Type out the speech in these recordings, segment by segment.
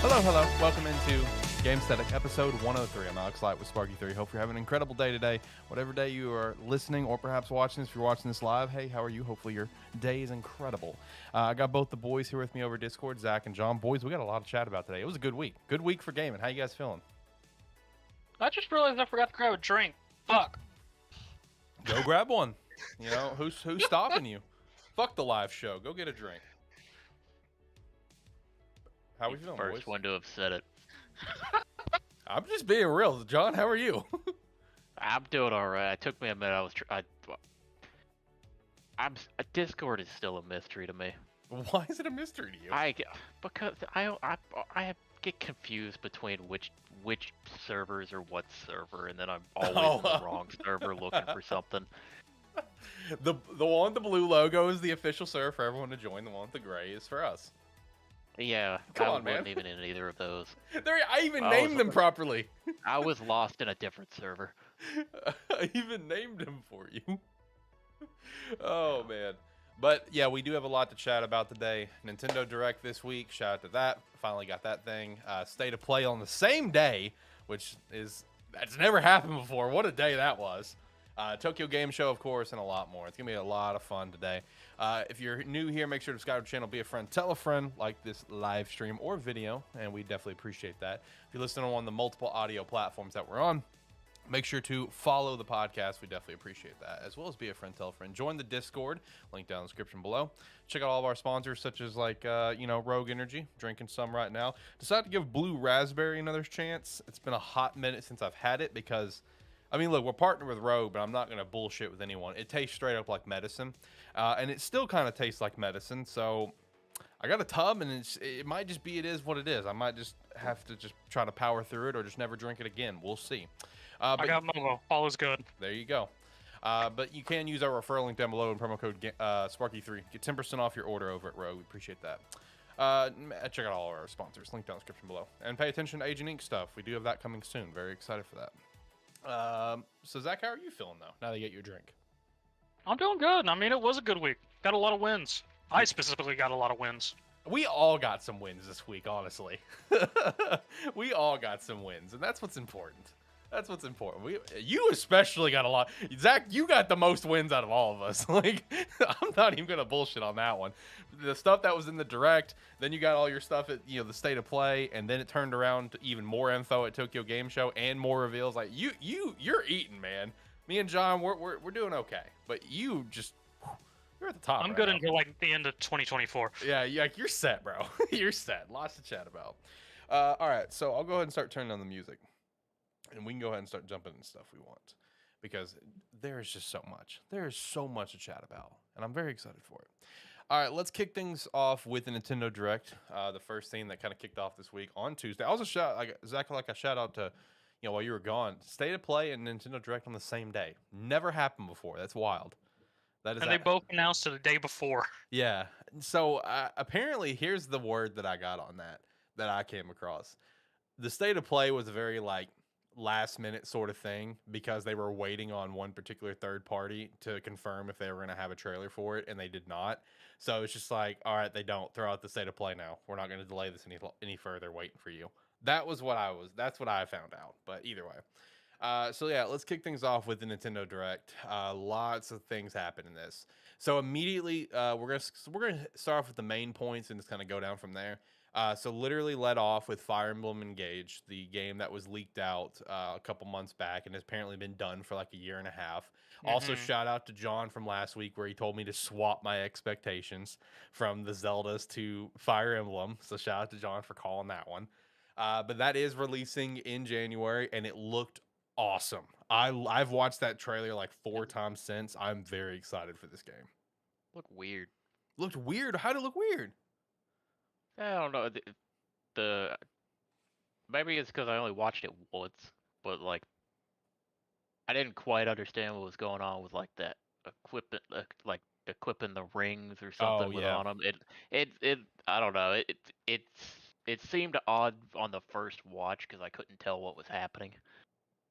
Hello. Welcome into Gamesthetic, episode 103. I'm Alex Light with SparkE3. Hope you're having an incredible day today. Whatever day you are listening or perhaps watching this, if you're watching this live, hey, how are you? Hopefully your day is incredible. I got both the boys here with me over Discord, Zach and John. Boys, we got a lot to chat about today. It was a good week. Good week for gaming. How you guys feeling? I just realized I forgot to grab a drink. Fuck. Go grab one. You know, who's stopping you? Fuck the live show. Go get a drink. How we feeling, First boys? one to have said it. I'm just being real. John, how are you? I'm doing all right. It took me a minute. Discord is still a mystery to me. Why is it a mystery to you? Because I get confused between which servers are what server, and then I'm always on the wrong server looking for something. The one with the blue logo is the official server for everyone to join. The one with the gray is for us. Yeah, Come I on, wasn't man. even in either of those. I even named them properly. I was lost in a different server. I even named them for you. Oh, man. But, yeah, we do have a lot to chat about today. Nintendo Direct this week. Shout out to that. Finally got that thing. State of Play on the same day, that's never happened before. What a day that was. Tokyo Game Show, of course, and a lot more. It's going to be a lot of fun today. If you're new here, make sure to subscribe to the channel, be a friend, tell a friend, like this live stream or video, and we definitely appreciate that. If you're listening on the multiple audio platforms that we're on, make sure to follow the podcast. We definitely appreciate that, as well as be a friend, tell a friend. Join the Discord, link down in the description below. Check out all of our sponsors, such as Rogue Energy, drinking some right now. Decided to give Blue Raspberry another chance. It's been a hot minute since I've had it because, I mean, look, we're partnered with Rogue, but I'm not going to bullshit with anyone. It tastes straight up like medicine, and it still kind of tastes like medicine, so I got a tub, and it might just be it is what it is. I might just have to just try to power through it or just never drink it again. We'll see. I got Momo. All is good. There you go. But you can use our referral link down below and promo code SparkE3. Get 10% off your order over at Rogue. We appreciate that. Check out all our sponsors. Link down in the description below. And pay attention to Agent Ink stuff. We do have that coming soon. Very excited for that. So Zach, how are you feeling though? Now that you get your drink, I'm doing good. I mean, it was a good week. Got a lot of wins. I specifically got a lot of wins. we all got some wins this week. Honestly, we all got some wins, and that's what's important. That's what's important. You especially got a lot. Zach, you got the most wins out of all of us. Like, I'm not even gonna bullshit on that one. The stuff that was in the direct, then you got all your stuff at the State of Play, and then it turned around to even more info at Tokyo Game Show and more reveals. Like you're eating, man. Me and John, we're doing okay, but you're at the top. I'm right good now. until like the end of 2024. Yeah, you're set, bro. You're set. Lots to chat about. All right, so I'll go ahead and start turning on the music. And we can go ahead and start jumping into stuff we want, because there is just so much. There is so much to chat about, and I'm very excited for it. All right, let's kick things off with the Nintendo Direct. The first thing that kind of kicked off this week on Tuesday. I was a shout out to, while you were gone, State of Play and Nintendo Direct on the same day. Never happened before. That's wild. That is. And they both announced it the day before. Yeah. So apparently, here's the word that I got on that I came across. The State of Play was a very last minute sort of thing, because they were waiting on one particular third party to confirm if they were going to have a trailer for it, and they did not. So it's just like, all right, they don't throw out the State of Play now. We're not going to delay this any further, waiting for you. That's what I found out. But either way, so yeah, let's kick things off with the Nintendo Direct. Lots of things happen in this. So immediately, we're gonna start off with the main points and just kind of go down from there. So literally led off with Fire Emblem Engage, the game that was leaked out a couple months back and has apparently been done for like a year and a half. Also, shout out to John from last week, where he told me to swap my expectations from the Zeldas to Fire Emblem. So shout out to John for calling that one. But that is releasing in January, and it looked awesome. I've watched that trailer like 4 times since. I'm very excited for this game. Look weird. Looked weird? How did it look weird? I don't know. Maybe it's because I only watched it once, but I didn't quite understand what was going on with that equipment, equipping the rings or something on them. It I don't know. It seemed odd on the first watch because I couldn't tell what was happening.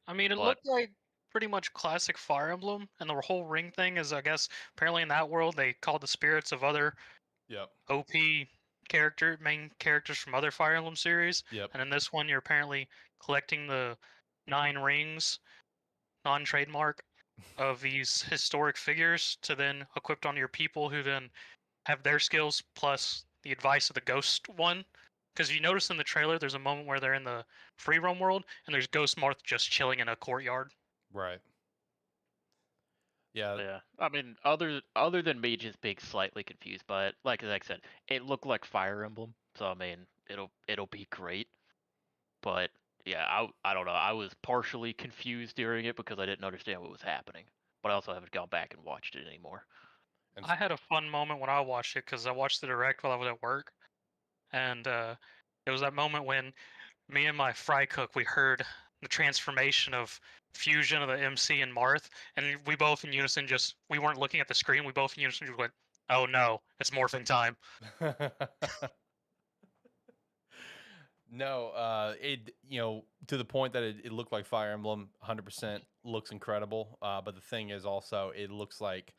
I mean, it looked like pretty much classic Fire Emblem, and the whole ring thing is, I guess, apparently in that world they called the spirits of other OP main characters from other Fire Emblem series, Yep. and in this one you're apparently collecting the 9 rings, non-trademark, of these historic figures to then equip on your people, who then have their skills plus the advice of the ghost one. Because you notice in the trailer, there's a moment where they're in the free roam world, and there's Ghost Marth just chilling in a courtyard. Right. Yeah. Yeah, I mean, other than me just being slightly confused by it, like as I said, it looked like Fire Emblem, so I mean, it'll be great. But yeah, I don't know. I was partially confused during it because I didn't understand what was happening, but I also haven't gone back and watched it anymore. And I had a fun moment when I watched it because I watched the direct while I was at work, and it was that moment when me and my fry cook, we heard the transformation of fusion of the MC and Marth, and we both in unison we weren't looking at the screen. We both in unison just went, "Oh no, it's morphing time." No, it to the point that it looked like Fire Emblem, 100% looks incredible. But the thing is also it looks like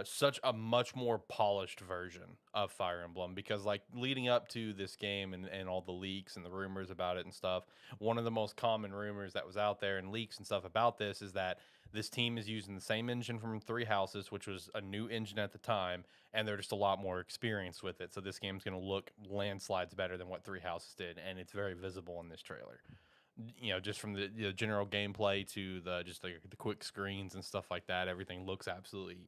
such a much more polished version of Fire Emblem, because like leading up to this game and all the leaks and the rumors about it and stuff, one of the most common rumors that was out there and leaks and stuff about this is that this team is using the same engine from Three Houses, which was a new engine at the time, and they're just a lot more experienced with it. So this game's going to look landslides better than what Three Houses did, and it's very visible in this trailer. Just from the general gameplay to the quick screens and stuff like that, everything looks absolutely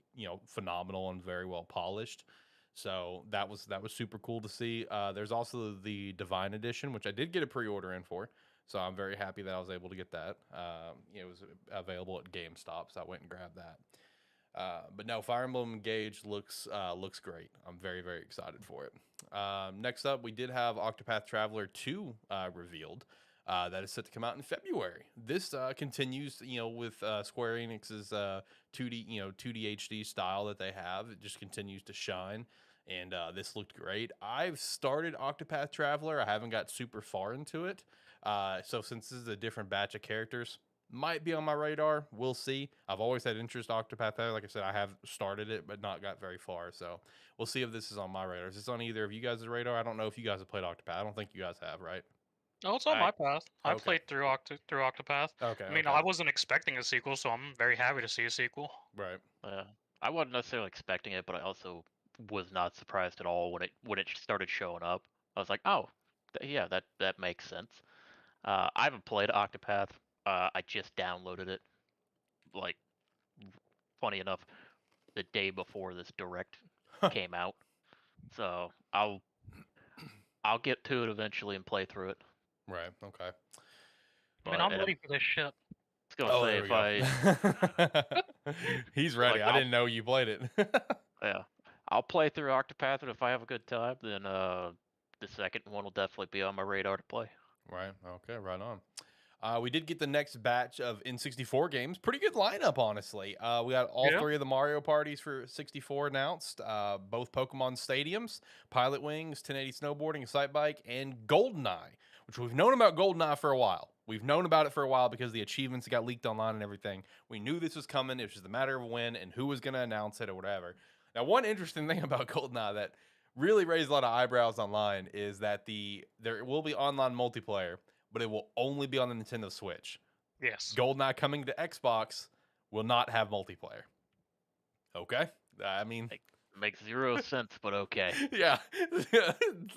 phenomenal and very well polished. So that was super cool to see. There's also the Divine Edition, which I did get a pre-order in for, so I'm very happy that I was able to get that. It was available at GameStop, so I went and grabbed that. But no, Fire Emblem Engage looks great. I'm very, very excited for it. Next up, we did have Octopath Traveler 2 revealed. That is set to come out in February. This continues, with Square Enix's 2D, 2D HD style that they have. It just continues to shine, and this looked great. I've started Octopath Traveler. I haven't got super far into it, so since this is a different batch of characters, might be on my radar. We'll see. I've always had interest in Octopath Traveler. Like I said, I have started it, but not got very far. So we'll see if this is on my radar. Is this on either of you guys' radar? I don't know if you guys have played Octopath. I don't think you guys have, right? Oh, it's on my path. I Okay. played through Octopath. Okay. I mean, okay. I wasn't expecting a sequel, so I'm very happy to see a sequel. Right. I wasn't necessarily expecting it, but I also was not surprised at all when it started showing up. I was like, oh, yeah, that makes sense. I haven't played Octopath. I just downloaded it, like, funny enough, the day before this direct came out. So I'll get to it eventually and play through it. Right. Okay. I mean, I'm ready for this shit. I was gonna say He's ready. I didn't know you played it. Yeah, I'll play through Octopath, and if I have a good time, then the second one will definitely be on my radar to play. Right. Okay. Right on. We did get the next batch of N64 games. Pretty good lineup, honestly. We got all three of the Mario parties for 64 announced. Both Pokemon Stadiums, Pilot Wings, 1080 Snowboarding, Sight Bike, and GoldenEye, which we've known about GoldenEye for a while. We've known about it for a while because the achievements got leaked online and everything. We knew this was coming. It was just a matter of when and who was going to announce it or whatever. Now, one interesting thing about GoldenEye that really raised a lot of eyebrows online is that there will be online multiplayer, but it will only be on the Nintendo Switch. Yes. GoldenEye coming to Xbox will not have multiplayer. Okay? I mean... Makes zero sense, but okay. Yeah.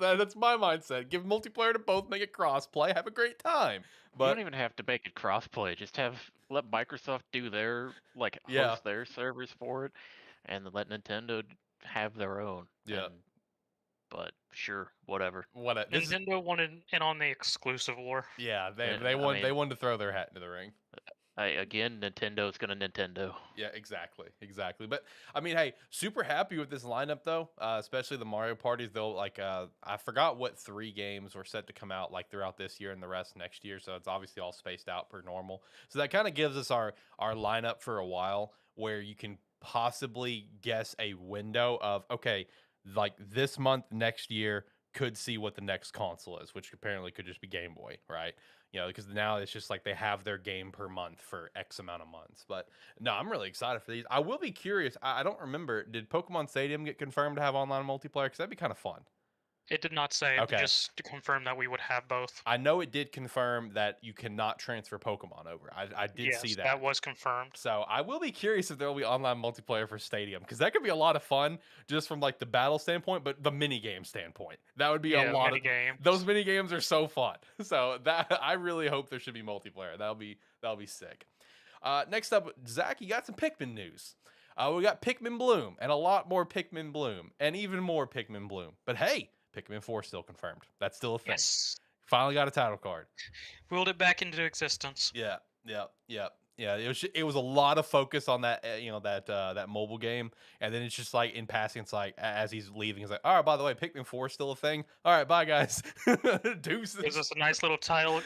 That's my mindset. Give multiplayer to both, make it cross-play, have a great time. But you don't even have to make it cross-play. Just let Microsoft do their, host their servers for it, and let Nintendo have their own. Yeah. But sure, whatever. Nintendo wanted in on the exclusive war. Yeah, they wanted to throw their hat into the ring. Again, Nintendo's gonna Nintendo. Yeah, exactly. But I mean, hey, super happy with this lineup though, especially the Mario parties. Though, I forgot what 3 games were set to come out throughout this year and the rest next year. So it's obviously all spaced out per normal. So that kind of gives us our lineup for a while, where you can possibly guess a window of this month next year could see what the next console is, which apparently could just be Game Boy, right? Because now it's just they have their game per month for X amount of months. But no, I'm really excited for these. I will be curious. I don't remember. Did Pokemon Stadium get confirmed to have online multiplayer? Because that'd be kind of fun. It did not say. Okay. Just to confirm that we would have both. I know it did confirm that you cannot transfer Pokemon over. I did see that. That was confirmed. So I will be curious if there will be online multiplayer for Stadium, because that could be a lot of fun just from like the battle standpoint, but the mini game standpoint. That would be a lot of games. Those mini games are so fun. So that I really hope there should be multiplayer. That'll be sick. Next up, Zach, you got some Pikmin news. We got Pikmin Bloom and a lot more Pikmin Bloom and even more Pikmin Bloom. But hey, Pikmin 4 still confirmed. That's still a thing. Yes. Finally got a title card. Willed it back into existence. Yeah. It was a lot of focus on that, that mobile game, and then it's just like in passing, it's like as he's leaving, he's like, all right, by the way, Pikmin 4 is still a thing. All right, bye guys. Deuces. Gives us a nice little title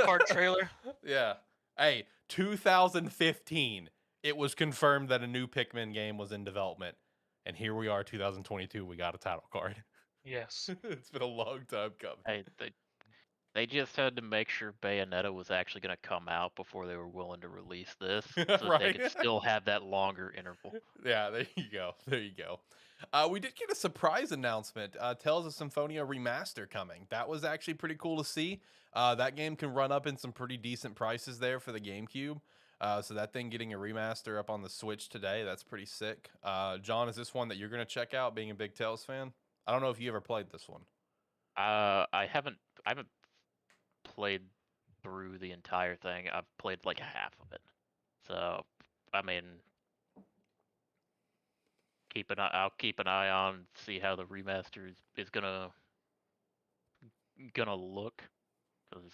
card trailer. Yeah. Hey, 2015, it was confirmed that a new Pikmin game was in development, and here we are, 2022. We got a title card. Yes. It's been a long time coming. Hey, they just had to make sure Bayonetta was actually going to come out before they were willing to release this, so that they could still have that longer interval. Yeah, there you go. We did get a surprise announcement. Tales of Symphonia Remaster coming. That was actually pretty cool to see. That game can run up in some pretty decent prices there for the GameCube. So that thing getting a remaster up on the Switch today, that's pretty sick. John, is this one that you're going to check out, being a big Tales fan? I don't know if you ever played this one. I haven't played through the entire thing. I've played like half of it. So, I mean, I'll keep an eye on, see how the remaster is gonna look. Because,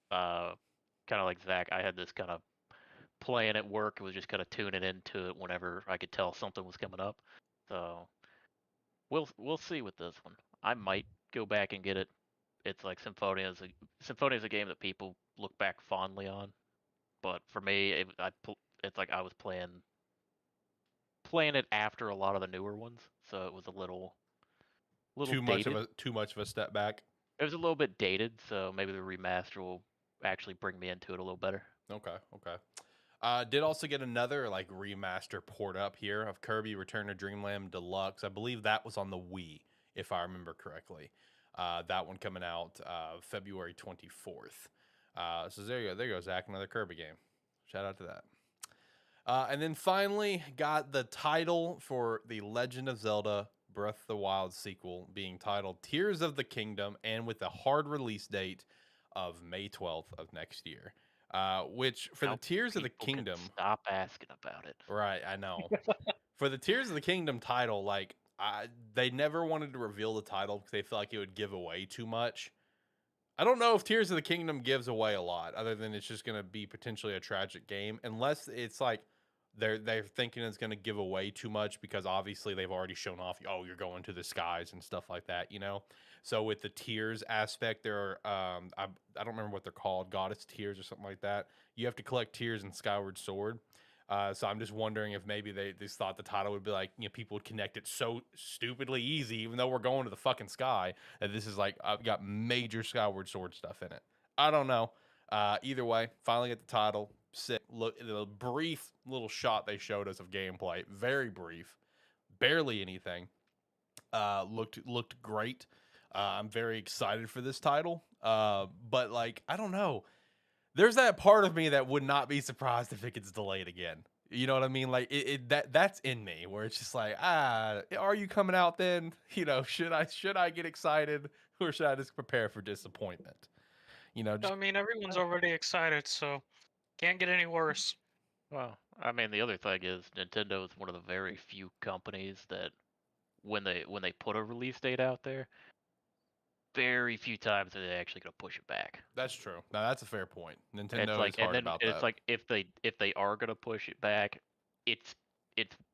kind of like Zach, I had this kind of playing at work. It was just kind of tuning into it whenever I could tell something was coming up. So, we'll see with this one. I might go back and get it. It's like Symphonia is a game that people look back fondly on, but for me, it's like I was playing it after a lot of the newer ones, so it was a little dated. Too much of a step back. It was a little bit dated, so maybe the remaster will actually bring me into it a little better. Okay. Did also get another like remaster port up here of Kirby Return to Dreamland Deluxe. I believe that was on the Wii, if I remember correctly. That one coming out February 24th. So there you go, Zach, another Kirby game. Shout out to that. And then finally got the title for the Legend of Zelda Breath of the Wild sequel, being titled Tears of the Kingdom, and with a hard release date of May 12th of next year. Which for the Tears of the Kingdom, stop asking about it. Right, I know. For the Tears of the Kingdom title, like they never wanted to reveal the title because they feel like it would give away too much. I don't know if Tears of the Kingdom gives away a lot, other than it's just going to be potentially a tragic game, unless it's like they're thinking it's going to give away too much, because obviously they've already shown off, oh, you're going to the skies and stuff like that, you know. So with the tears aspect, there are I don't remember what they're called, goddess tears or something like that. You have to collect tears in Skyward Sword. So I'm just wondering if maybe they just thought the title would be like, you know, people would connect it so stupidly easy, even though we're going to the fucking sky, that this is like, I've got major Skyward Sword stuff in it. I don't know. Either way, finally get the title. Sick. Look, the brief little shot they showed us of gameplay, very brief, barely anything. Looked great. I'm very excited for this title. But like, I don't know. There's that part of me that would not be surprised if it gets delayed again. You know what I mean? Like that's in me, where it's just like, are you coming out then? You know, should I get excited, or should I just prepare for disappointment? You know, I mean, everyone's already excited, so can't get any worse. Well, I mean, the other thing is Nintendo is one of the very few companies that when they put a release date out there, very few times are they actually going to push it back. That's true. Now that's a fair point. Nintendo like, is hard about that. It's like if they are going to push it back, it's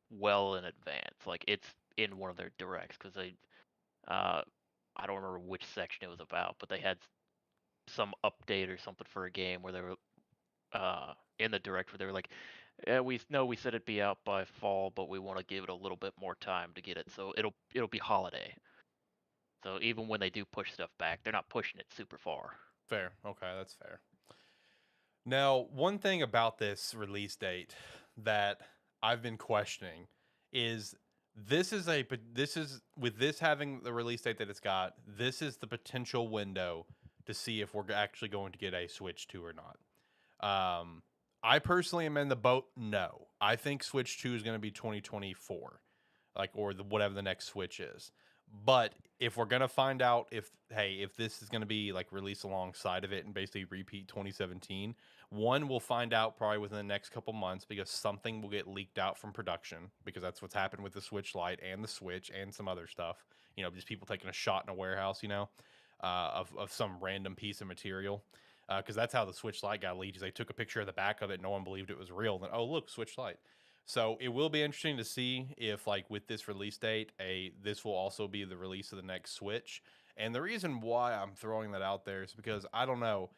well in advance. Like it's in one of their directs, because they, I don't remember which section it was about, but they had some update or something for a game where they were in the direct where they were like, yeah, we said it'd be out by fall, but we want to give it a little bit more time to get it, so it'll be holiday. So even when they do push stuff back, they're not pushing it super far. Fair. Okay, that's fair. Now, one thing about this release date that I've been questioning is this is with this having the release date that it's got, this is the potential window to see if we're actually going to get a Switch 2 or not. I personally am in the boat. No, I think Switch 2 is going to be 2024, or whatever the next Switch is. But if we're going to find out if this is going to be like released alongside of it and basically repeat 2017, one, we'll find out probably within the next couple months because something will get leaked out from production, because that's what's happened with the Switch Lite and the Switch and some other stuff. Just people taking a shot in a warehouse, of some random piece of material. Because that's how the Switch Lite got leaked. Is they took a picture of the back of it, no one believed it was real. Then, oh look, Switch Lite. So it will be interesting to see if, with this release date, this will also be the release of the next Switch. And the reason why I'm throwing that out there is because I don't know.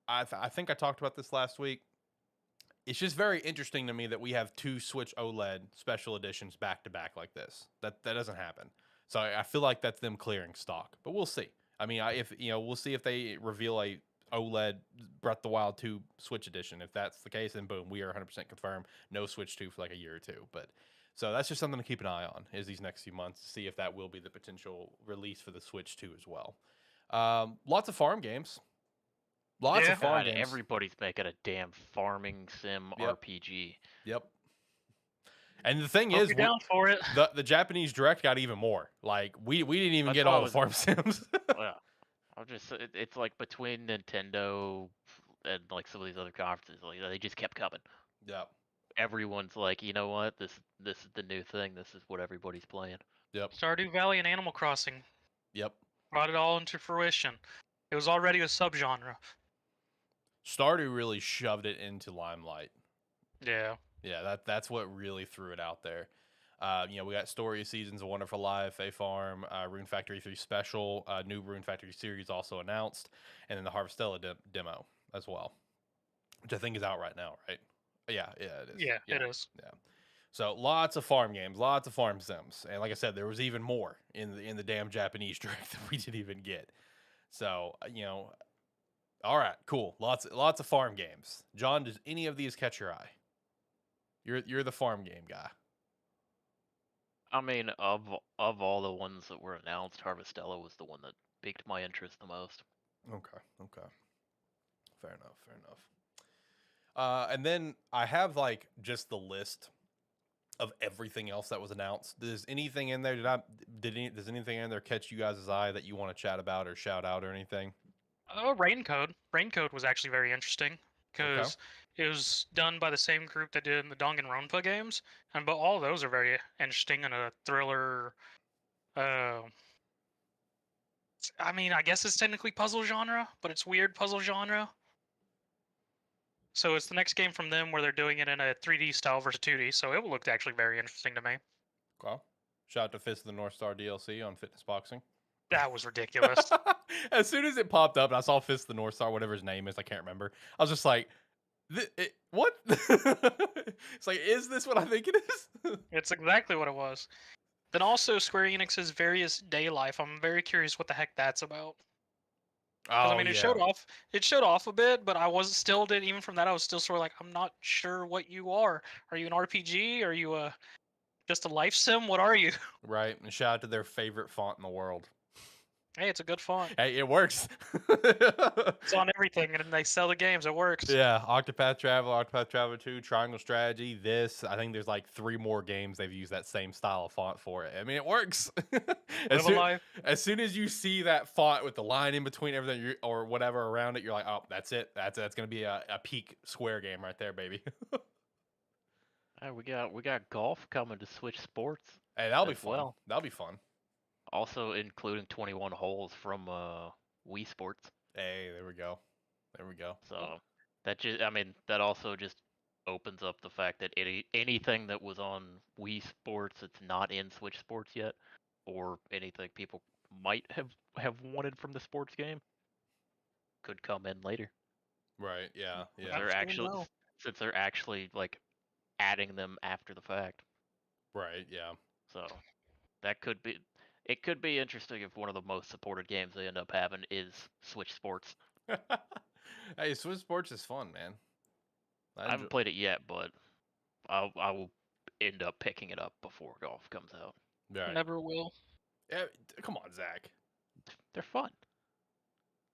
I think I talked about this last week. It's just very interesting to me that we have 2 Switch OLED special editions back to back like this. That doesn't happen. So I feel like that's them clearing stock. But we'll see. I mean, we'll see if they reveal a OLED Breath of the Wild 2 Switch edition. If that's the case, then boom, we are 100% confirmed. No Switch 2 for like a year or two. But so that's just something to keep an eye on is these next few months to see if that will be the potential release for the Switch 2 as well. Lots of farm games. Lots of farm games. Everybody's making a damn farming sim RPG. Yep. And the thing is, you're down for it. The Japanese Direct got even more. Like we didn't even get all the farm sims. Yeah. It's like between Nintendo and like some of these other conferences, like they just kept coming. Yep. Everyone's like, you know what? This is the new thing. This is what everybody's playing. Yep. Stardew Valley and Animal Crossing. Yep. Brought it all into fruition. It was already a subgenre. Stardew really shoved it into limelight. Yeah. Yeah, that's what really threw it out there. We got Story Seasons, A Wonderful Life, A Farm, Rune Factory 3 Special, new Rune Factory series also announced, and then the Harvestella demo as well, which I think is out right now, right? Yeah, it is. Yeah, it is. Yeah. So lots of farm games, lots of farm sims, and like I said, there was even more in the damn Japanese Direct that we didn't even get. So all right, cool. Lots of farm games. John, does any of these catch your eye? You're the farm game guy. I mean, of all the ones that were announced, Harvestella was the one that piqued my interest the most. Okay. Fair enough. And then I have just the list of everything else that was announced. Does anything in there does anything in there catch you guys' eye that you want to chat about or shout out or anything? Raincode. Raincode was actually very interesting because it was done by the same group that did the Danganronpa games, but all of those are very interesting in a thriller. I mean, I guess it's technically puzzle genre, but it's weird puzzle genre. So it's the next game from them where they're doing it in a 3D style versus 2D, so it looked actually very interesting to me. Okay. Shout out to Fist of the North Star DLC on Fitness Boxing. That was ridiculous. As soon as it popped up and I saw Fist of the North Star, whatever his name is, I can't remember. I was just like, what? It's like, is this what I think it is? It's exactly what it was. Then also Square Enix's Various Day Life. I'm very curious what the heck that's about. I mean, it showed off a bit, but I was still did even from that. I was still sort of like, I'm not sure what you are. Are you an RPG? Are you just a life sim? What are you? Right. And shout out to their favorite font in the world. Hey, it's a good font. Hey, it works. It's on everything, and they sell the games. It works. Yeah, Octopath Traveler, Octopath Traveler 2, Triangle Strategy, this. I think there's 3 more games they've used that same style of font for it. I mean, it works. As soon as you see that font with the line in between everything or whatever around it, you're like, oh, that's it. That's going to be a peak Square game right there, baby. Hey, we got golf coming to Switch Sports. Hey, that'll be fun. Well. That'll be fun. Also including 21 holes from Wii Sports. Hey, there we go. So that also just opens up the fact that anything that was on Wii Sports that's not in Switch Sports yet, or anything people might have wanted from the sports game, could come in later. Right. Yeah. Since they're actually adding them after the fact. Right. Yeah. So that could be. It could be interesting if one of the most supported games they end up having is Switch Sports. Hey, Switch Sports is fun, man. I haven't played it yet, but I will end up picking it up before golf comes out. Right. Never will. Yeah, come on, Zach. They're fun.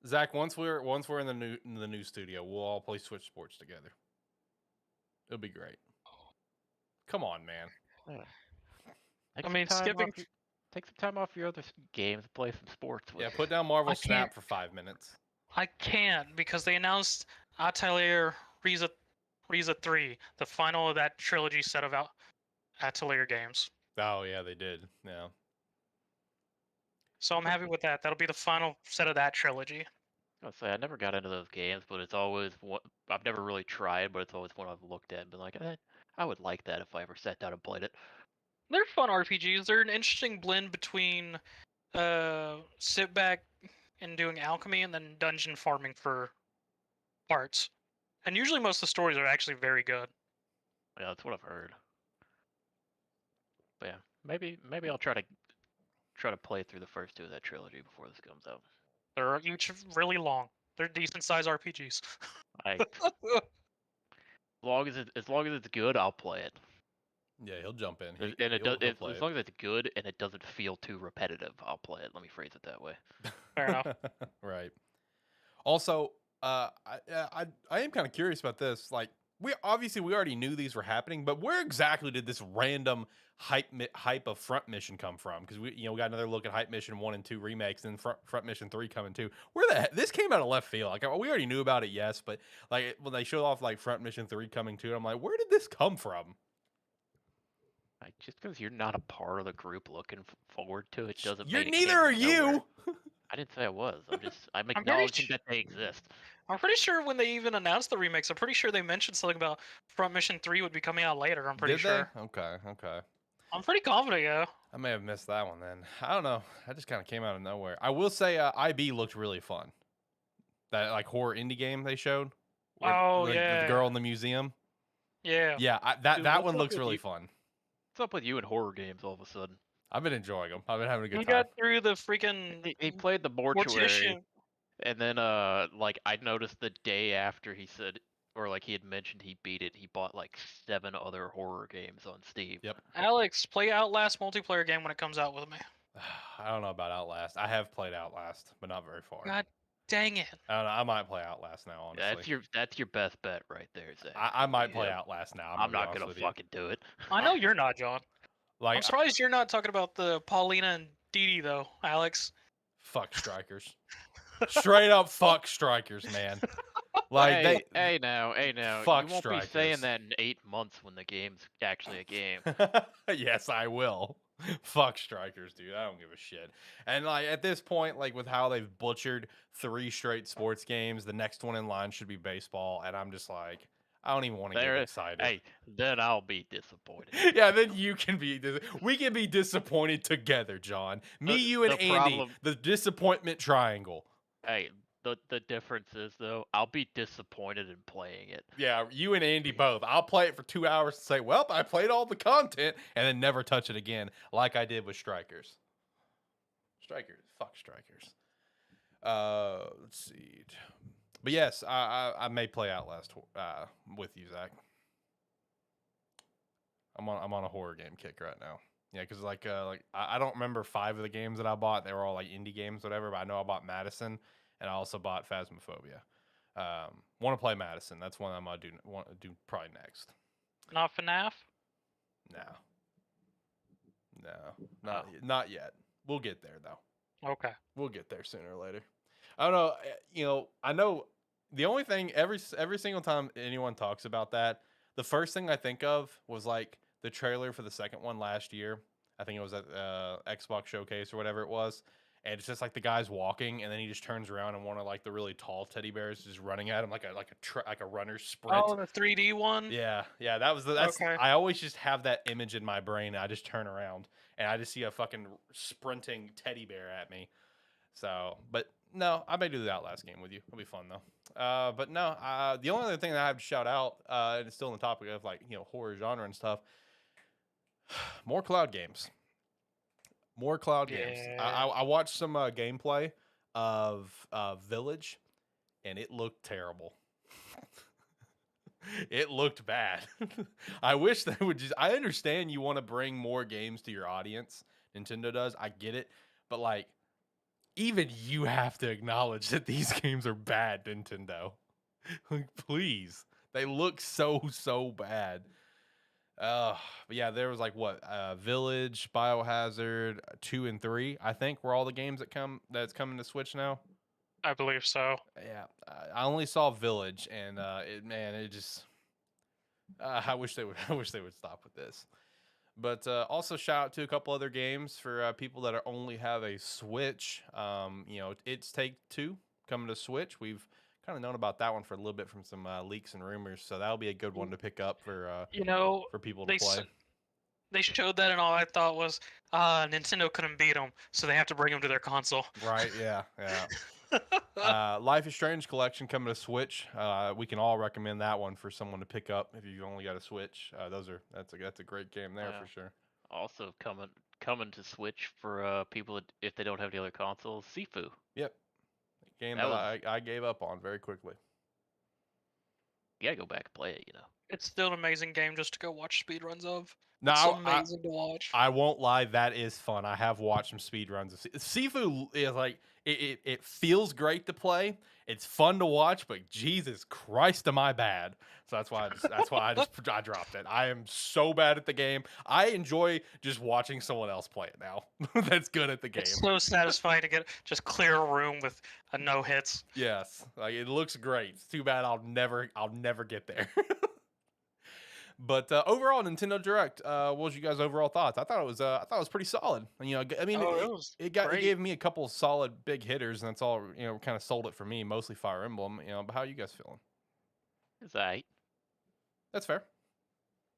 Zach, once we're in the new studio, we'll all play Switch Sports together. It'll be great. Come on, man. Yeah. Take some time off your other games, play some sports with. Yeah, put down Marvel I Snap can't. for 5 minutes. I can't because they announced Atelier Riza 3, the final of that trilogy set of Atelier games. Oh yeah, they did. Yeah. So I'm happy with that. That'll be the final set of that trilogy. I'll say I never got into those games, but it's always what I've never really tried, but it's always one I've looked at and been like, I would like that if I ever sat down and played it. They're fun RPGs. They're an interesting blend between sit back and doing alchemy and then dungeon farming for parts. And usually most of the stories are actually very good. Yeah, that's what I've heard. But yeah, maybe I'll try to play through the first 2 of that trilogy before this comes out. They're each really long. They're decent sized RPGs. As long as it's good, I'll play it. Yeah, he'll jump in. As long as it's good and it doesn't feel too repetitive, I'll play it. Let me phrase it that way. Fair enough. Right. Also, I am kind of curious about this. Like, we already knew these were happening, but where exactly did this random hype of Front Mission come from? Because we got another look at Hype Mission 1 and 2 remakes, and Front Mission 3 coming too. This came out of left field. Like, we already knew about it, yes, but like when they showed off like Front Mission 3 coming too, I'm like, where did this come from? Just because you're not a part of the group looking forward to it doesn't. Neither are you. I didn't say I was. I'm acknowledging that they exist. I'm pretty sure when they even announced the remakes, I'm pretty sure they mentioned something about Front Mission 3 would be coming out later. I'm pretty sure. Okay. I'm pretty confident, yeah. I may have missed that one then. I don't know. That just kind of came out of nowhere. I will say IB looked really fun. That like horror indie game they showed. Yeah. The girl in the museum. Yeah. Yeah, that one looks really fun. What's up with you and horror games all of a sudden? I've been enjoying them. I've been having a good time. He got through the freaking... He played the mortuary. And then, like, I noticed the day after he said, or like he had mentioned he beat it, he bought like 7 other horror games on Steam. Yep. Alex, play Outlast multiplayer game when it comes out with me. I don't know about Outlast. I have played Outlast, but not very far. God dang it. I don't know. I might play Outlast now, honestly. That's your best bet right there, Zach. I might play Outlast now. I'm not gonna fucking do it. I know you're not, John. Like, I'm surprised you're not talking about the Paulina and Dee Dee, though, Alex. Fuck strikers. Straight up fuck strikers, man. Like hey now. Fuck you won't strikers. be saying that in 8 months when the game's actually a game. Yes, I will. Fuck strikers, dude. I don't give a shit. And like at this point, like with how they've butchered 3 straight sports games, the next one in line should be baseball, and I'm just like, I don't even want to get excited. Hey, then I'll be disappointed. Yeah, then you can be. We can be disappointed together, John. You and Andy, the disappointment triangle. Hey, the difference is though, I'll be disappointed in playing it. Yeah, you and Andy both. I'll play it for 2 hours and say, "Well, I played all the content," and then never touch it again, like I did with Strikers. Fuck Strikers. Let's see. But yes, I may play Outlast with you, Zach. I'm on a horror game kick right now. Yeah, because like I don't remember 5 of the games that I bought. They were all like indie games, whatever. But I know I bought Madison, and I also bought Phasmophobia. Want to play Madison? That's one I'm gonna do probably next. Not FNAF? No, not yet. We'll get there though. Okay. We'll get there sooner or later. I don't know. I know the only thing every single time anyone talks about that, the first thing I think of was like the trailer for the second one last year. I think it was at Xbox Showcase or whatever it was. And it's just like the guy's walking, and then he just turns around, and one of like the really tall teddy bears is just running at him like a runner's sprint. Oh, the 3D one. Yeah. That's okay. I always just have that image in my brain. And I just turn around, and I just see a fucking sprinting teddy bear at me. So, but no, I may do the Outlast game with you. It'll be fun though. But no, the only other thing that I have to shout out, and it's still on the topic of like horror genre and stuff. More cloud games. More cloud games. I watched some gameplay of Village, and it looked terrible. It looked bad. I wish they would just. I understand you want to bring more games to your audience. Nintendo does. I get it, but like, even you have to acknowledge that these games are bad, Nintendo. Like, please. They look so bad. But yeah, there was like what Village, Biohazard 2 and 3. I think were all the games that's coming to Switch now. I believe so. Yeah, I only saw Village, and it just. I wish they would. I wish they would stop with this. But also shout out to a couple other games for people that only have a Switch. It's Take-Two coming to Switch. We've kind of known about that one for a little bit from some leaks and rumors, so that'll be a good one to pick up for people to play. They showed that, and all I thought was, Nintendo couldn't beat them, so they have to bring them to their console. Right? Yeah. Life is Strange collection coming to Switch. We can all recommend that one for someone to pick up if you only got a Switch. That's a great game there for sure. Also coming to Switch for people if they don't have the other consoles. Sifu. Yep. Game that I gave up on very quickly. You gotta go back and play it. It's still an amazing game just to go watch speedruns of. No, it's amazing to watch. I won't lie, that is fun. I have watched some speedruns of Sifu. Is like it feels great to play. It's fun to watch, but Jesus Christ, am I bad? So that's why I dropped it. I am so bad at the game. I enjoy just watching someone else play it now. That's good at the game. It's so satisfying to just clear a room with no hits. Yes, like it looks great. It's too bad I'll never get there. But overall, Nintendo Direct. What was you guys' overall thoughts? I thought it was pretty solid. It gave me a couple of solid big hitters, and that's all. Kind of sold it for me. Mostly Fire Emblem. But how are you guys feeling? It's alright. That's fair.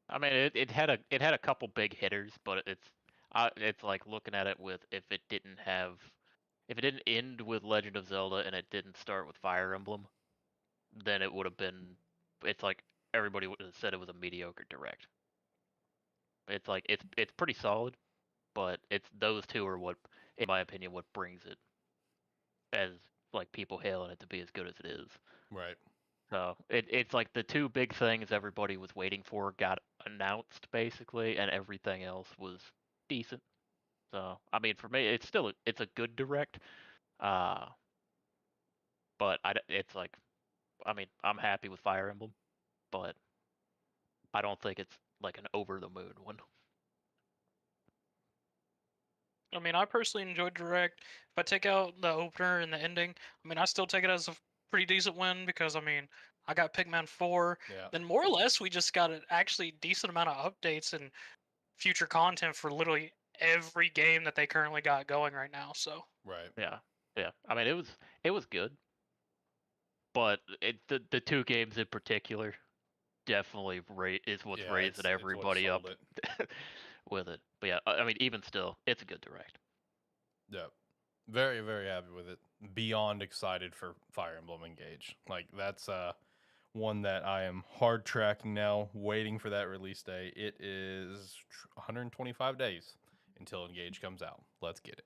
I mean, it had a couple big hitters, but it's like looking at it with if it didn't end with Legend of Zelda and it didn't start with Fire Emblem, then it would have been. It's like. Everybody would have said it was a mediocre Direct. It's like it's pretty solid, but it's those two are what, in my opinion, what brings it as like people hailing it to be as good as it is. Right. So it's like the two big things everybody was waiting for got announced basically, and everything else was decent. So I mean, for me, it's a good Direct, but it's like, I mean, I'm happy with Fire Emblem. But I don't think it's like an over the moon one. I mean, I personally enjoyed Direct. If I take out the opener and the ending, I mean, I still take it as a pretty decent win because, I mean, I got Pikmin 4. Yeah. Then more or less, we just got an actually decent amount of updates and future content for literally every game that they currently got going right now. So. Right. Yeah. I mean, it was good, but the two games in particular. Definitely is what's raising everybody up with it. But yeah, I mean, even still, it's a good Direct. Yeah, very very happy with it. Beyond excited for Fire Emblem Engage. Like that's one that I am hard tracking now, waiting for that release day. It is 125 days until Engage comes out. Let's get it.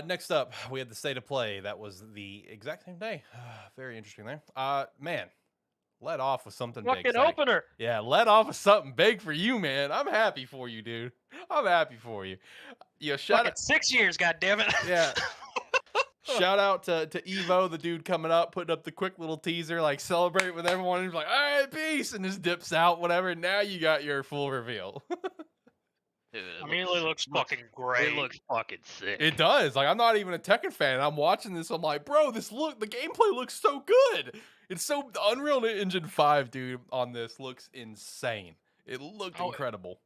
Next up, we had the State of Play. That was the exact same day. Very interesting there. Man. Let off with something big. Fucking opener. Yeah, let off with something big for you, man. I'm happy for you, dude. I'm happy for you. Shout out 6 years, goddammit. Yeah. Shout out to Evo, the dude coming up, putting up the quick little teaser, like celebrate with everyone. He's like, all right, peace, and just dips out, whatever. Now you got your full reveal. Dude, it looks fucking great. It looks fucking sick. It does. Like, I'm not even a Tekken fan. I'm watching this. I'm like, bro, the gameplay looks so good. It's so Unreal Engine 5, dude, on this looks insane. It looked incredible.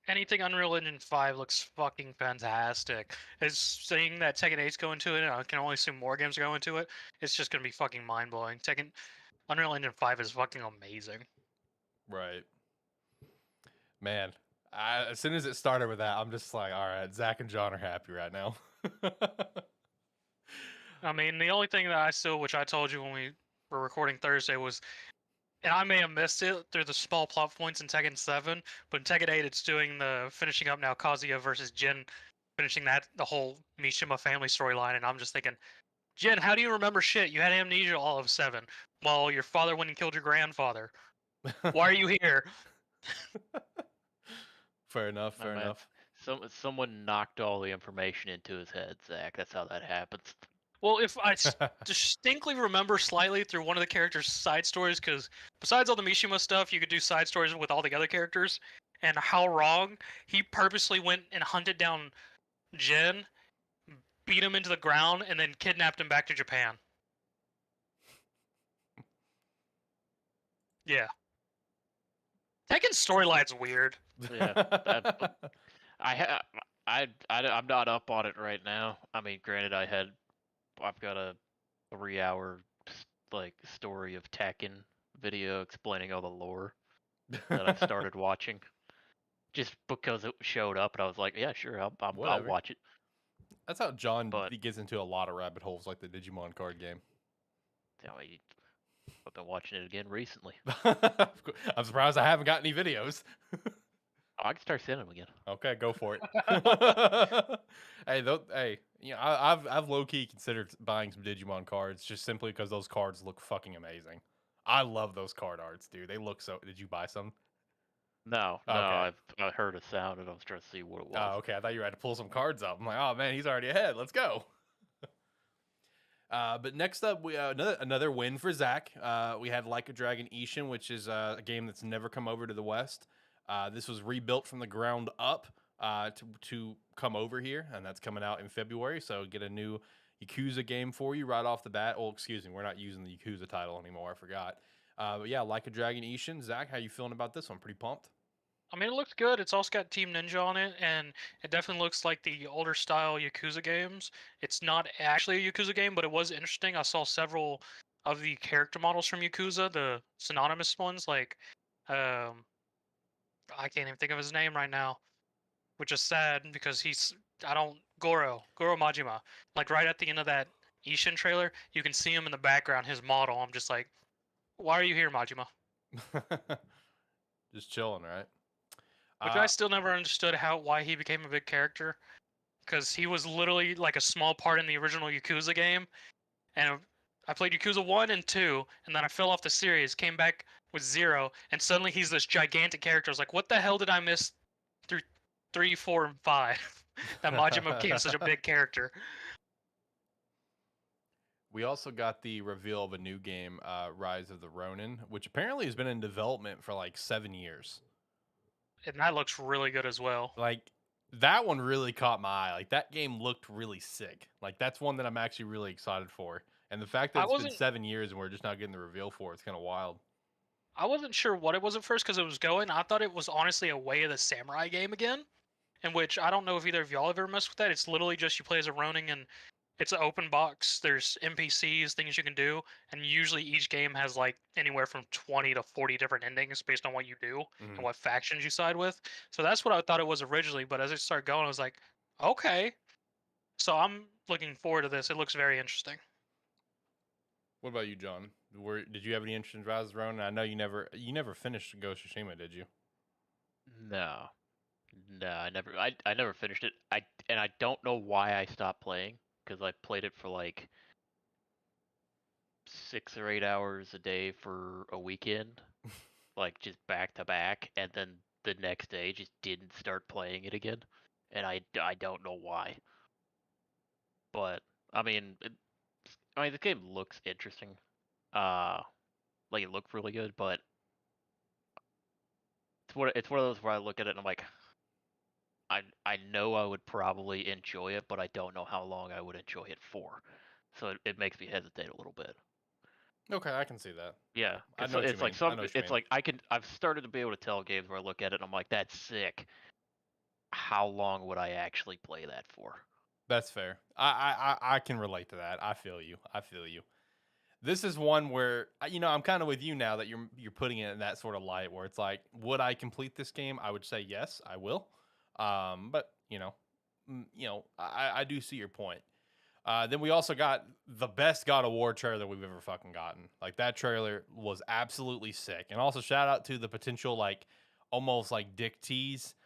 Anything Unreal Engine 5 looks fucking fantastic. As seeing that Tekken 8's going to it, and I can only assume more games are going to it, it's just going to be fucking mind-blowing. Unreal Engine 5 is fucking amazing. Right. Man, as soon as it started with that, I'm just like, all right, Zach and John are happy right now. I mean, the only thing that which I told you when we were recording Thursday was, and I may have missed it through the small plot points in Tekken 7, but in Tekken 8 it's doing the finishing up now Kazuya versus Jin, finishing the whole Mishima family storyline, and I'm just thinking, Jin, how do you remember shit? You had amnesia all of 7. Well, your father went and killed your grandfather. Why are you here? Fair enough. Oh, Fair man. enough. Someone knocked all the information into his head, Zach. That's how that happens. Well, if I distinctly remember slightly through one of the characters' side stories, because besides all the Mishima stuff, you could do side stories with all the other characters, and how wrong he purposely went and hunted down Jin, beat him into the ground, and then kidnapped him back to Japan. Yeah. Tekken's storyline's weird. Yeah, I'm not up on it right now. I mean, granted, I've got a 3-hour like story of Tekken video explaining all the lore that I've started watching, just because it showed up and I was like, yeah, sure, I'll Whatever. watch it. That's how John But- he gets into a lot of rabbit holes, like the Digimon card game. Yeah, I've been watching it again recently. I'm surprised I haven't got any videos. I can start sending them again. Okay, go for it. Hey, you know, I've low key considered buying some Digimon cards just simply because those cards look fucking amazing. I love those card arts, dude. They look so. Did you buy some? No, Okay. I heard a sound and I was trying to see what it was. Oh, okay. I thought you had to pull some cards up. I'm like, oh man, he's already ahead. Let's go. But next up, we another win for Zach. We had Like a Dragon Ishin, which is a game that's never come over to the West. This was rebuilt from the ground up to come over here, and that's coming out in February. So get a new Yakuza game for you right off the bat. Oh, excuse me, we're not using the Yakuza title anymore. I forgot. But yeah, Like a Dragon Ishin. Zach, how you feeling about this one? Pretty pumped? I mean, it looks good. It's also got Team Ninja on it, and it definitely looks like the older style Yakuza games. It's not actually a Yakuza game, but it was interesting. I saw several of the character models from Yakuza, the synonymous ones, like, I can't even think of his name right now, which is sad because Goro Majima. Like, right at the end of that Ishin trailer, you can see him in the background, his model. I'm just like, why are you here, Majima? Just chilling, right? Which I still never understood why he became a big character, because he was literally like a small part in the original Yakuza game, and I played Yakuza 1 and 2, and then I fell off the series, came back with 0, and suddenly he's this gigantic character. I was like, what the hell did I miss through 3, 4, and 5? That Majima became such a big character. We also got the reveal of a new game, Rise of the Ronin, which apparently has been in development for like 7 years. And that looks really good as well. Like, that one really caught my eye. Like, that game looked really sick. Like, that's one that I'm actually really excited for. And the fact that it's been 7 years and we're just not getting the reveal for it's kind of wild. I wasn't sure what it was at first because it was going. I thought it was honestly a Way of the Samurai game again, in which I don't know if either of y'all have ever messed with that. It's literally just you play as a Ronin and it's an open box. There's NPCs, things you can do, and usually each game has like anywhere from 20 to 40 different endings based on what you do and what factions you side with. So that's what I thought it was originally, but as it started going, I was like, okay. So I'm looking forward to this. It looks very interesting. What about you, John? Did you have any interest in Rise of the Ronin? I know you never finished Ghost of Tsushima, did you? No, I never finished it. I don't know why I stopped playing, because I played it for like 6 or 8 hours a day for a weekend, like just back to back, and then the next day just didn't start playing it again, and I don't know why. But I mean, the game looks interesting. Like it looked really good, but it's one of those where I look at it and I'm like, I know I would probably enjoy it, but I don't know how long I would enjoy it for. So it makes me hesitate a little bit. Okay, I can see that. Yeah, I've started to be able to tell games where I look at it and I'm like, that's sick. How long would I actually play that for? That's fair. I can relate to that. I feel you. This is one where I'm kind of with you now that you're putting it in that sort of light where it's like, would I complete this game? I would say yes, I will. But I do see your point. Then we also got the best God of War trailer we've ever fucking gotten. Like, that trailer was absolutely sick. And also shout out to the potential, like, almost like dick tease.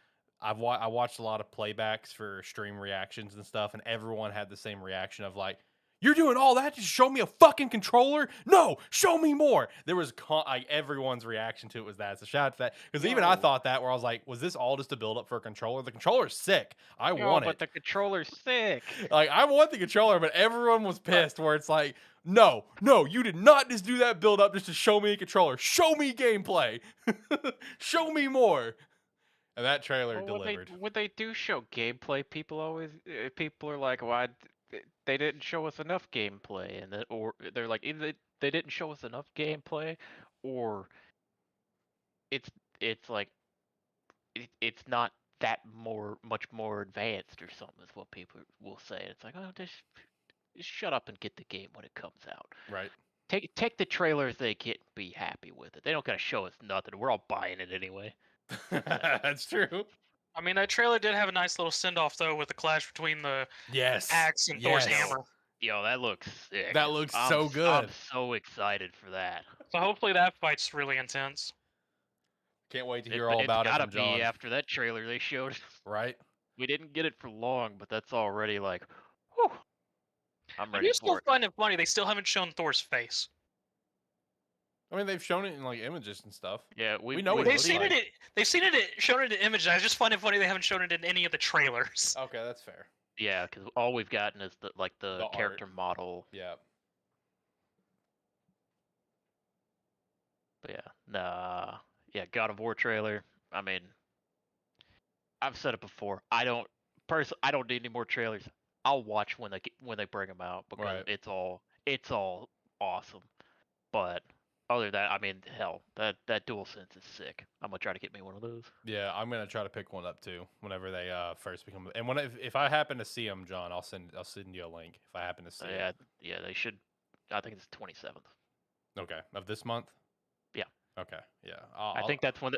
I watched a lot of playbacks for stream reactions and stuff, and everyone had the same reaction of like, You're doing all that to show me a fucking controller? No, show me more. There was like everyone's reaction to it was that. So shout out to that. Because even I thought that, where I was like, was this all just a build up for a controller? The controller's sick. I want it. But the controller's sick. Like, I want the controller, but everyone was pissed where it's like, no, you did not just do that build up just to show me a controller. Show me gameplay. Show me more. And that trailer delivered. When they do show gameplay, people are like, "Why they didn't show us enough gameplay?" And or they're like, either they didn't show us enough gameplay, or it's like it's not that much more advanced or something is what people will say. It's like, oh, just shut up and get the game when it comes out. Right. Take the trailers they get and be happy with it. They don't gotta show us nothing. We're all buying it anyway. That's true. I mean, that trailer did have a nice little send-off, though, with the clash between the axe and Thor's hammer. Yo, that looks sick. That looks so good. I'm so excited for that. So hopefully that fight's really intense. Can't wait to hear all about it from John. It's gotta be after that trailer they showed. Right. We didn't get it for long, but that's already like, whew. I'm ready for it. I still find it funny they still haven't shown Thor's face. I mean, they've shown it in like images and stuff. Yeah, we know what they've seen it. They've seen it shown it in images. I just find it funny they haven't shown it in any of the trailers. Okay, that's fair. Yeah, because all we've gotten is the character art. model. Yeah. But yeah, God of War trailer. I mean, I've said it before. I don't need any more trailers. I'll watch when they bring them out because it's all awesome. But other than that, I mean, hell, that DualSense is sick. I'm gonna try to get me one of those. Yeah, I'm gonna try to pick one up too whenever they first become. And if I happen to see them, John, I'll send you a link if I happen to see it. Yeah, they should. I think it's 27th. Okay, of this month. Yeah. Okay. Yeah. I think that's when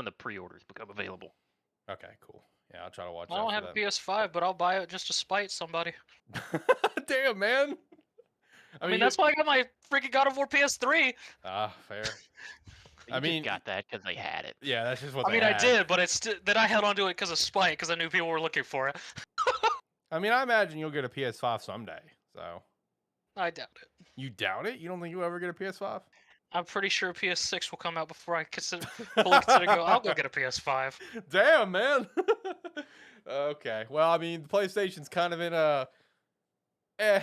the pre-orders become available. Okay. Cool. Yeah, I'll try to watch. I don't have a PS5, but I'll buy it just to spite somebody. Damn, man. I mean, that's why I got my freaking God of War PS3. Fair. I mean, got that because they had it. Yeah, that's just what. I did, but then I held on to it because of spite, because I knew people were looking for it. I mean, I imagine you'll get a PS5 someday. So. I doubt it. You doubt it? You don't think you'll ever get a PS5? I'm pretty sure PS6 will come out before I fully consider I'll go get a PS5. Damn, man. Okay. Well, I mean, the PlayStation's kind of in a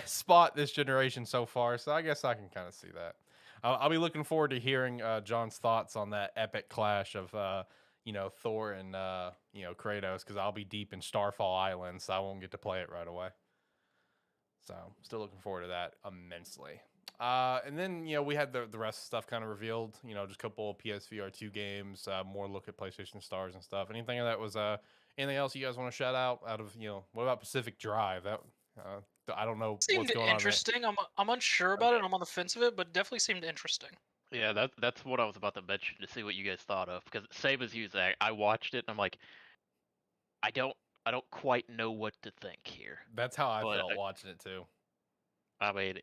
spot this generation so far, so I guess I can kind of see that. I'll be looking forward to hearing John's thoughts on that epic clash of Thor and Kratos, because I'll be deep in Starfall Island, so I won't get to play it right away. So still looking forward to that immensely. And then we had the rest of the stuff kind of revealed. Just a couple of PSVR 2 games, more look at PlayStation Stars and stuff. Anything that was anything else you guys want to shout out of what about Pacific Drive? That I don't know. Seemed what's going interesting. I'm unsure about it. I'm on the fence of it, but definitely seemed interesting. Yeah, that's what I was about to mention, to see what you guys thought of, because same as you, Zach, I watched it and I'm like, I don't quite know what to think here. That's how I felt watching it too. I mean,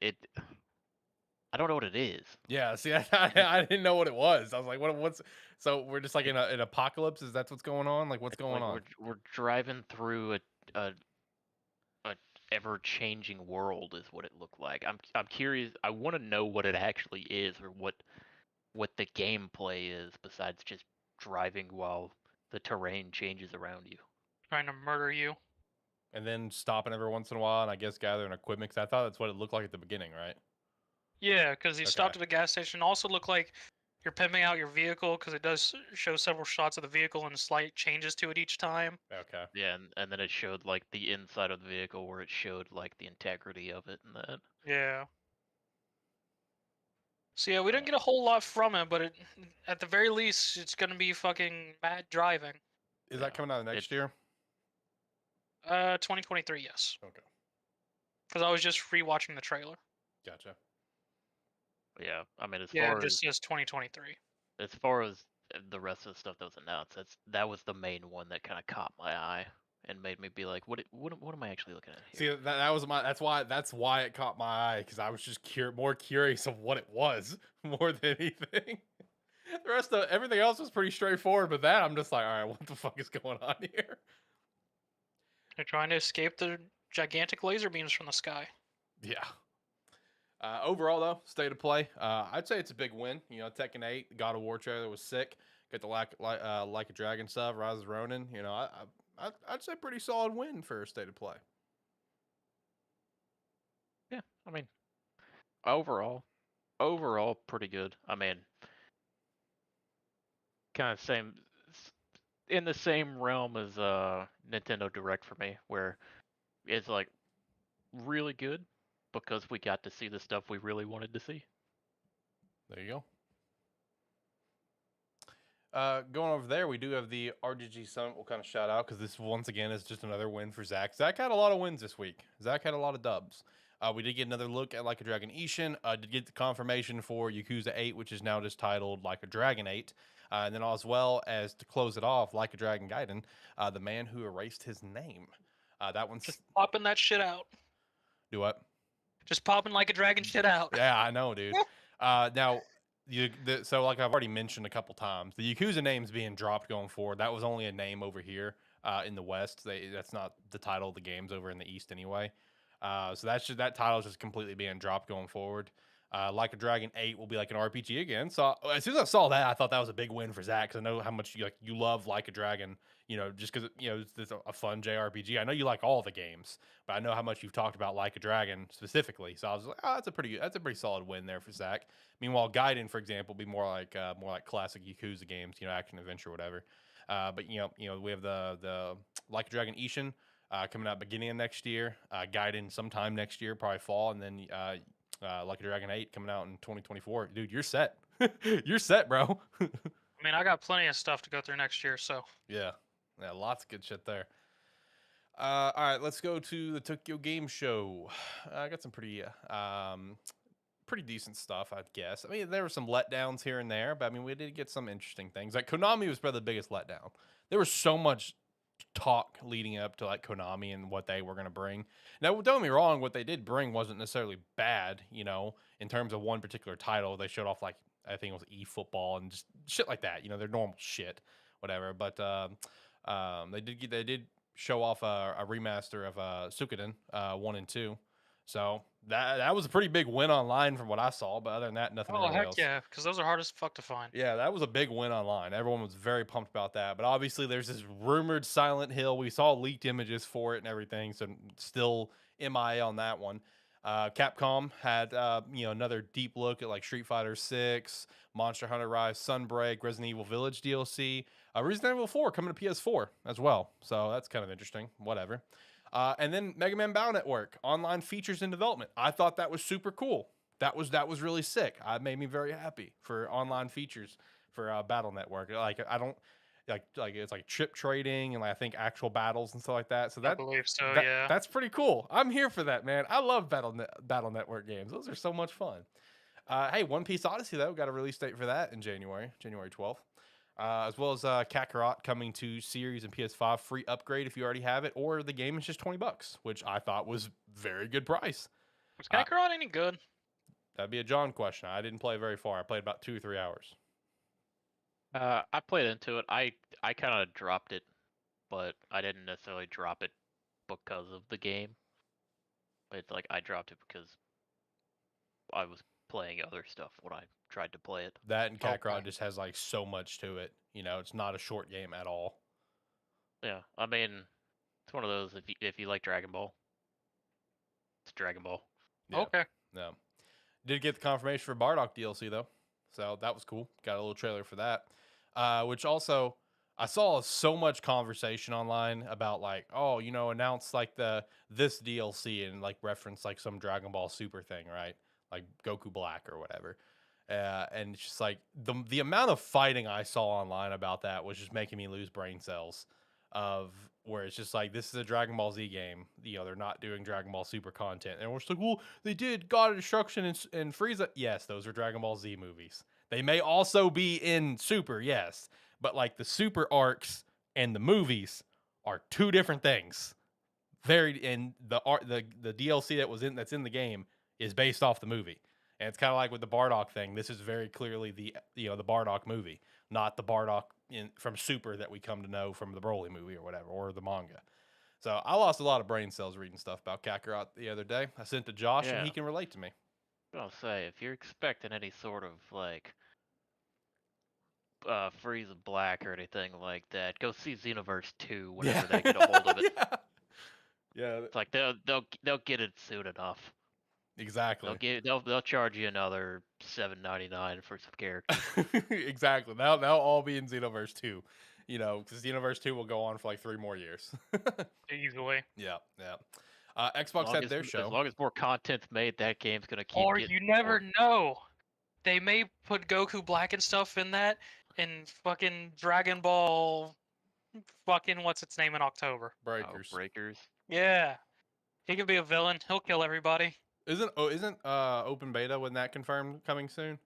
I don't know what it is. Yeah, see, I didn't know what it was. I was like, what's so we're just like in an apocalypse? Is that what's going on? Like, what's going on? We're driving through a ever-changing world is what it looked like. I'm curious. I want to know what it actually is, or what the gameplay is, besides just driving while the terrain changes around you. Trying to murder you. And then stopping every once in a while, and I guess gathering equipment, because I thought that's what it looked like at the beginning, right? Yeah, because you stopped at a gas station. Also looked like you're pimping out your vehicle, because it does show several shots of the vehicle and slight changes to it each time. Okay. Yeah, and then it showed like the inside of the vehicle, where it showed like the integrity of it and that. Yeah. So yeah, we didn't get a whole lot from it, but at the very least, it's gonna be fucking mad driving. Is that coming out next year? 2023, yes. Okay. Because I was just rewatching the trailer. Gotcha. Yeah, I mean, it just says 2023. As far as the rest of the stuff that was announced, that was the main one that kind of caught my eye and made me be like, what am I actually looking at here? See, that was that's why it caught my eye, because I was just more curious of what it was more than anything. The rest of everything else was pretty straightforward, but that I'm just like, all right, what the fuck is going on here? They're trying to escape the gigantic laser beams from the sky. Yeah. Overall, though, state of play, I'd say it's a big win. You know, Tekken 8, God of War trailer was sick. Got the like a Dragon stuff, Rise of Ronin. You know, I'd say pretty solid win for state of play. Yeah, I mean, overall, pretty good. I mean, kind of in the same realm as Nintendo Direct for me, where it's like really good because we got to see the stuff we really wanted to see. There you go. Going over there, we do have the RGG Summit. We'll kind of shout out because this once again is just another win for Zach. Zach had a lot of wins this week. Zach had a lot of dubs. We did get another look at Like a Dragon Ishin. Did get the confirmation for Yakuza 8, which is now just titled Like a Dragon 8. And then as well as to close it off, Like a Dragon Gaiden, the man who erased his name. That one's just popping that shit out. Do what? Just popping Like a Dragon shit out. Yeah, I know, dude. Now, so like I've already mentioned a couple times, the Yakuza name's being dropped going forward. That was only a name over here in the West. That's not the title of the games over in the East anyway. So that title's just completely being dropped going forward. Like a Dragon 8 will be like an RPG again. So as soon as I saw that, I thought that was a big win for Zach because I know how much you love Like a Dragon. You know, just because it's a fun JRPG. I know you like all the games, but I know how much you've talked about Like a Dragon specifically. So I was like, oh, that's a pretty solid win there for Zach. Meanwhile, Gaiden, for example, will be more like classic Yakuza games, action adventure, whatever. But we have the Like a Dragon Ishin coming out beginning of next year. Gaiden sometime next year, probably fall, and then Like a Dragon 8 coming out in 2024. Dude, you're set. You're set, bro. I mean, I got plenty of stuff to go through next year, so. Yeah, lots of good shit there. All right, let's go to the Tokyo Game Show. I got some pretty decent stuff, I guess. I mean, there were some letdowns here and there, but I mean, we did get some interesting things. Like Konami was probably the biggest letdown. There was so much talk leading up to like Konami and what they were going to bring. Now, don't get me wrong, what they did bring wasn't necessarily bad, in terms of one particular title. They showed off like I think it was eFootball and just shit like that, their normal shit, whatever. But they did show off a remaster of Suikoden 1 and 2. So that was a pretty big win online from what I saw. But other than that, nothing really else. Yeah, because those are hard as fuck to find. Yeah, that was a big win online. Everyone was very pumped about that. But obviously, there's this rumored Silent Hill. We saw leaked images for it and everything. So still MIA on that one. Capcom had another deep look at like Street Fighter 6, Monster Hunter Rise, Sunbreak, Resident Evil Village DLC, Resident Evil 4 coming to PS4 as well. So that's kind of interesting. Whatever. And then Mega Man Battle Network online features in development. I thought that was super cool. That was really sick. It made me very happy for online features for Battle Network. Like I don't like it's like chip trading and like, I think actual battles and stuff like that. So I believe so. Yeah, that's pretty cool. I'm here for that, man. I love Battle Network games. Those are so much fun. Hey, One Piece Odyssey though got a release date for that in January 12th. As well as Kakarot coming to Series and PS5 free upgrade if you already have it, or the game is just $20, which I thought was very good price. Was Kakarot any good? That'd be a John question. I didn't play very far. I played about 2 or 3 hours. I played into it. I kind of dropped it, but I didn't necessarily drop it because of the game. It's like I dropped it because I was playing other stuff when I tried to play it. That and Kakarot just has like so much to it. It's not a short game at all. Yeah, I mean, it's one of those. If you like Dragon Ball, it's Dragon Ball. Yeah. Okay. No. Did get the confirmation for Bardock DLC though, so that was cool. Got a little trailer for that. Which also, I saw so much conversation online about like, oh, announce like this DLC and like reference like some Dragon Ball Super thing, right? Like Goku Black or whatever. And it's just like the amount of fighting I saw online about that was just making me lose brain cells. Of where it's just like, this is a Dragon Ball Z game. They're not doing Dragon Ball Super content, and we're just like, well, they did God of Destruction and Frieza. Yes, those are Dragon Ball Z movies. They may also be in Super, yes, but like the Super arcs and the movies are 2 different things. And the DLC that's in the game is based off the movie. And it's kind of like with the Bardock thing. This is very clearly the Bardock movie, not the Bardock from Super that we come to know from the Broly movie or whatever, or the manga. So I lost a lot of brain cells reading stuff about Kakarot the other day. I sent it to Josh, and he can relate to me. I'll say, if you're expecting any sort of like Freeze of Black or anything like that, go see Xenoverse 2 whenever they get a hold of it. Yeah, It's like they'll get it soon enough. exactly. They'll charge you another $7.99 for some characters. Exactly. That'll all be in Xenoverse 2. You know, because Xenoverse 2 will go on for like 3 more years. Easily. Yeah, yeah. Xbox had their show. As long as more content's made, that game's gonna keep. Or you never know. They may put Goku Black and stuff in that, and fucking Dragon Ball, fucking what's its name in October. Breakers. Breakers. Yeah, he can be a villain. He'll kill everybody. Isn't open beta, when that confirmed, coming soon?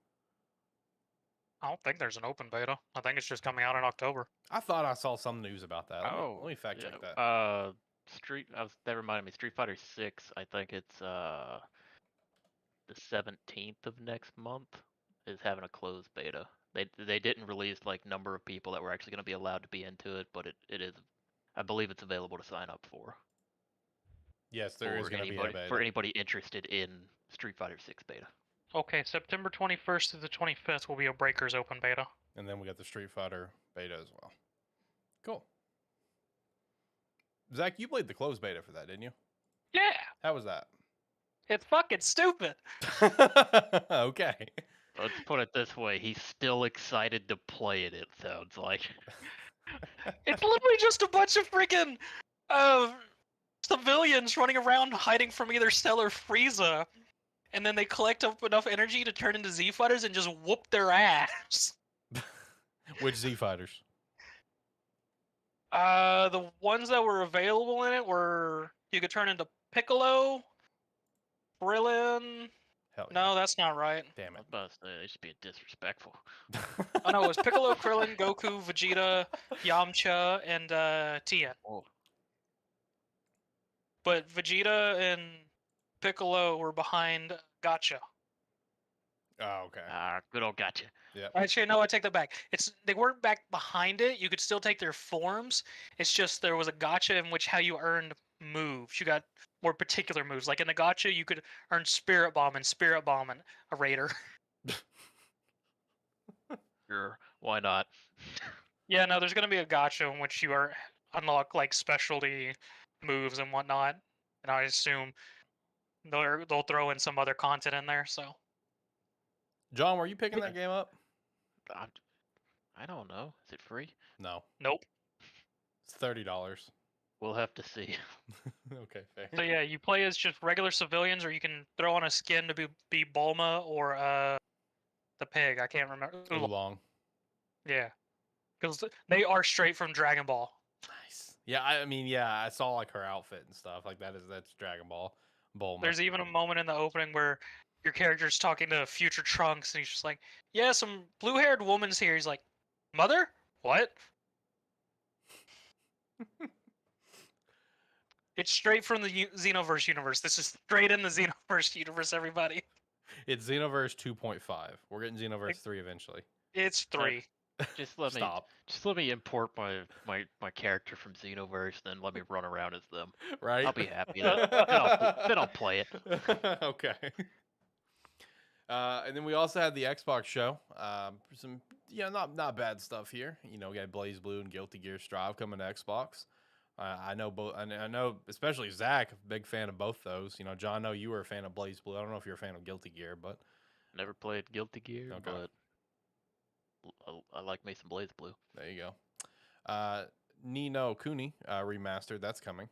I don't think there's an open beta. I think it's just coming out in October. I thought I saw some news about that. Let me fact check that. That reminded me. Street Fighter 6. I think it's the 17th of next month is having a closed beta. They didn't release like number of people that were actually going to be allowed to be into it, but it is. I believe it's available to sign up for. Yes, there is going to be a beta. For anybody interested in Street Fighter 6 beta. Okay, September 21st to the 25th will be a Breakers open beta. And then we got the Street Fighter beta as well. Cool. Zach, you played the closed beta for that, didn't you? Yeah. How was that? It's fucking stupid. Okay. Let's put it this way. He's still excited to play it, it sounds like. It's literally just a bunch of freaking civilians running around hiding from either Cell or Frieza. And then they collect up enough energy to turn into Z Fighters and just whoop their ass. Which Z Fighters? The ones that were available in it were you could turn into Piccolo, Krillin. Hell yeah. No, that's not right. Damn I it. was about to say, they should be disrespectful. Oh no, it was Piccolo, Krillin, Goku, Vegeta, Yamcha, and Tien. Oh. But Vegeta and Piccolo were behind Gotcha. Oh, okay. Good old gotcha. Yeah. Actually, no, I take that back. They weren't back behind it. You could still take their forms. It's just there was a Gotcha in which how you earned moves. You got more particular moves. Like in the Gotcha, you could earn Spirit Bomb and a Raider. Sure, why not? Yeah, no, there's gonna be a Gotcha in which you unlock like specialty moves and whatnot. And I assume they'll throw in some other content in there. So. John, were you picking that game up? I don't know. Is it free? No. Nope. It's $30. We'll have to see. Okay, fair. So yeah, you play as just regular civilians, or you can throw on a skin to be Bulma or the pig. I can't remember. Oolong. Yeah, because they are straight from Dragon Ball. Nice. Yeah, I mean, yeah, I saw like her outfit and stuff. Like that's Dragon Ball. Bulma. There's even a moment in the opening where your character's talking to future Trunks, and he's just like, "Yeah, some blue-haired woman's here." He's like, "Mother? What?" It's straight from the Xenoverse universe. This is straight in the Xenoverse universe, everybody. It's Xenoverse 2.5. We're getting Xenoverse 3 eventually. It's 3. Just let Stop. me import my character from Xenoverse, then let me run around as them. Right? I'll be happy. then I'll play it. Okay. And then we also had the Xbox show. Some not bad stuff here. You know, we got Blaze Blue and Guilty Gear Strive coming to Xbox. I know both. I know especially Zach, big fan of both those. You know, John, I know you were a fan of Blaze Blue. I don't know if you're a fan of Guilty Gear, but never played Guilty Gear, okay. But I like me some Blaze Blue. There you go. Ni no Kuni remastered. That's coming.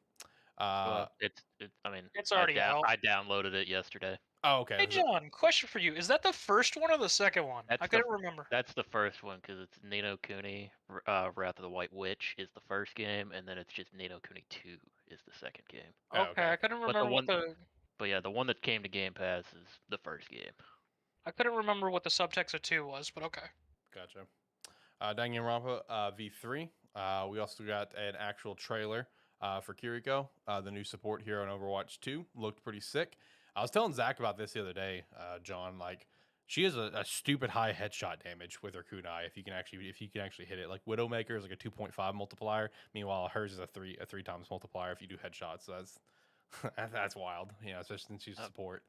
It's already out. I downloaded it yesterday. Oh, okay. Hey, John, question for you. Is that the first one or the second one? I couldn't remember. That's the first one because it's Ni no Kuni, Wrath of the White Witch is the first game, and then it's just Ni no Kuni 2 is the second game. Okay, I couldn't remember But yeah, the one that came to Game Pass is the first game. I couldn't remember what the subtext of 2 was, but okay. Gotcha. Danganronpa V3. We also got an actual trailer for Kiriko, the new support here on Overwatch 2. Looked pretty sick. I was telling Zach about this the other day, John. Like, she has a stupid high headshot damage with her kunai. If you can actually hit it, like Widowmaker is like a 2.5 multiplier. Meanwhile, hers is a three times multiplier if you do headshots. So that's wild. You know, especially since she's support.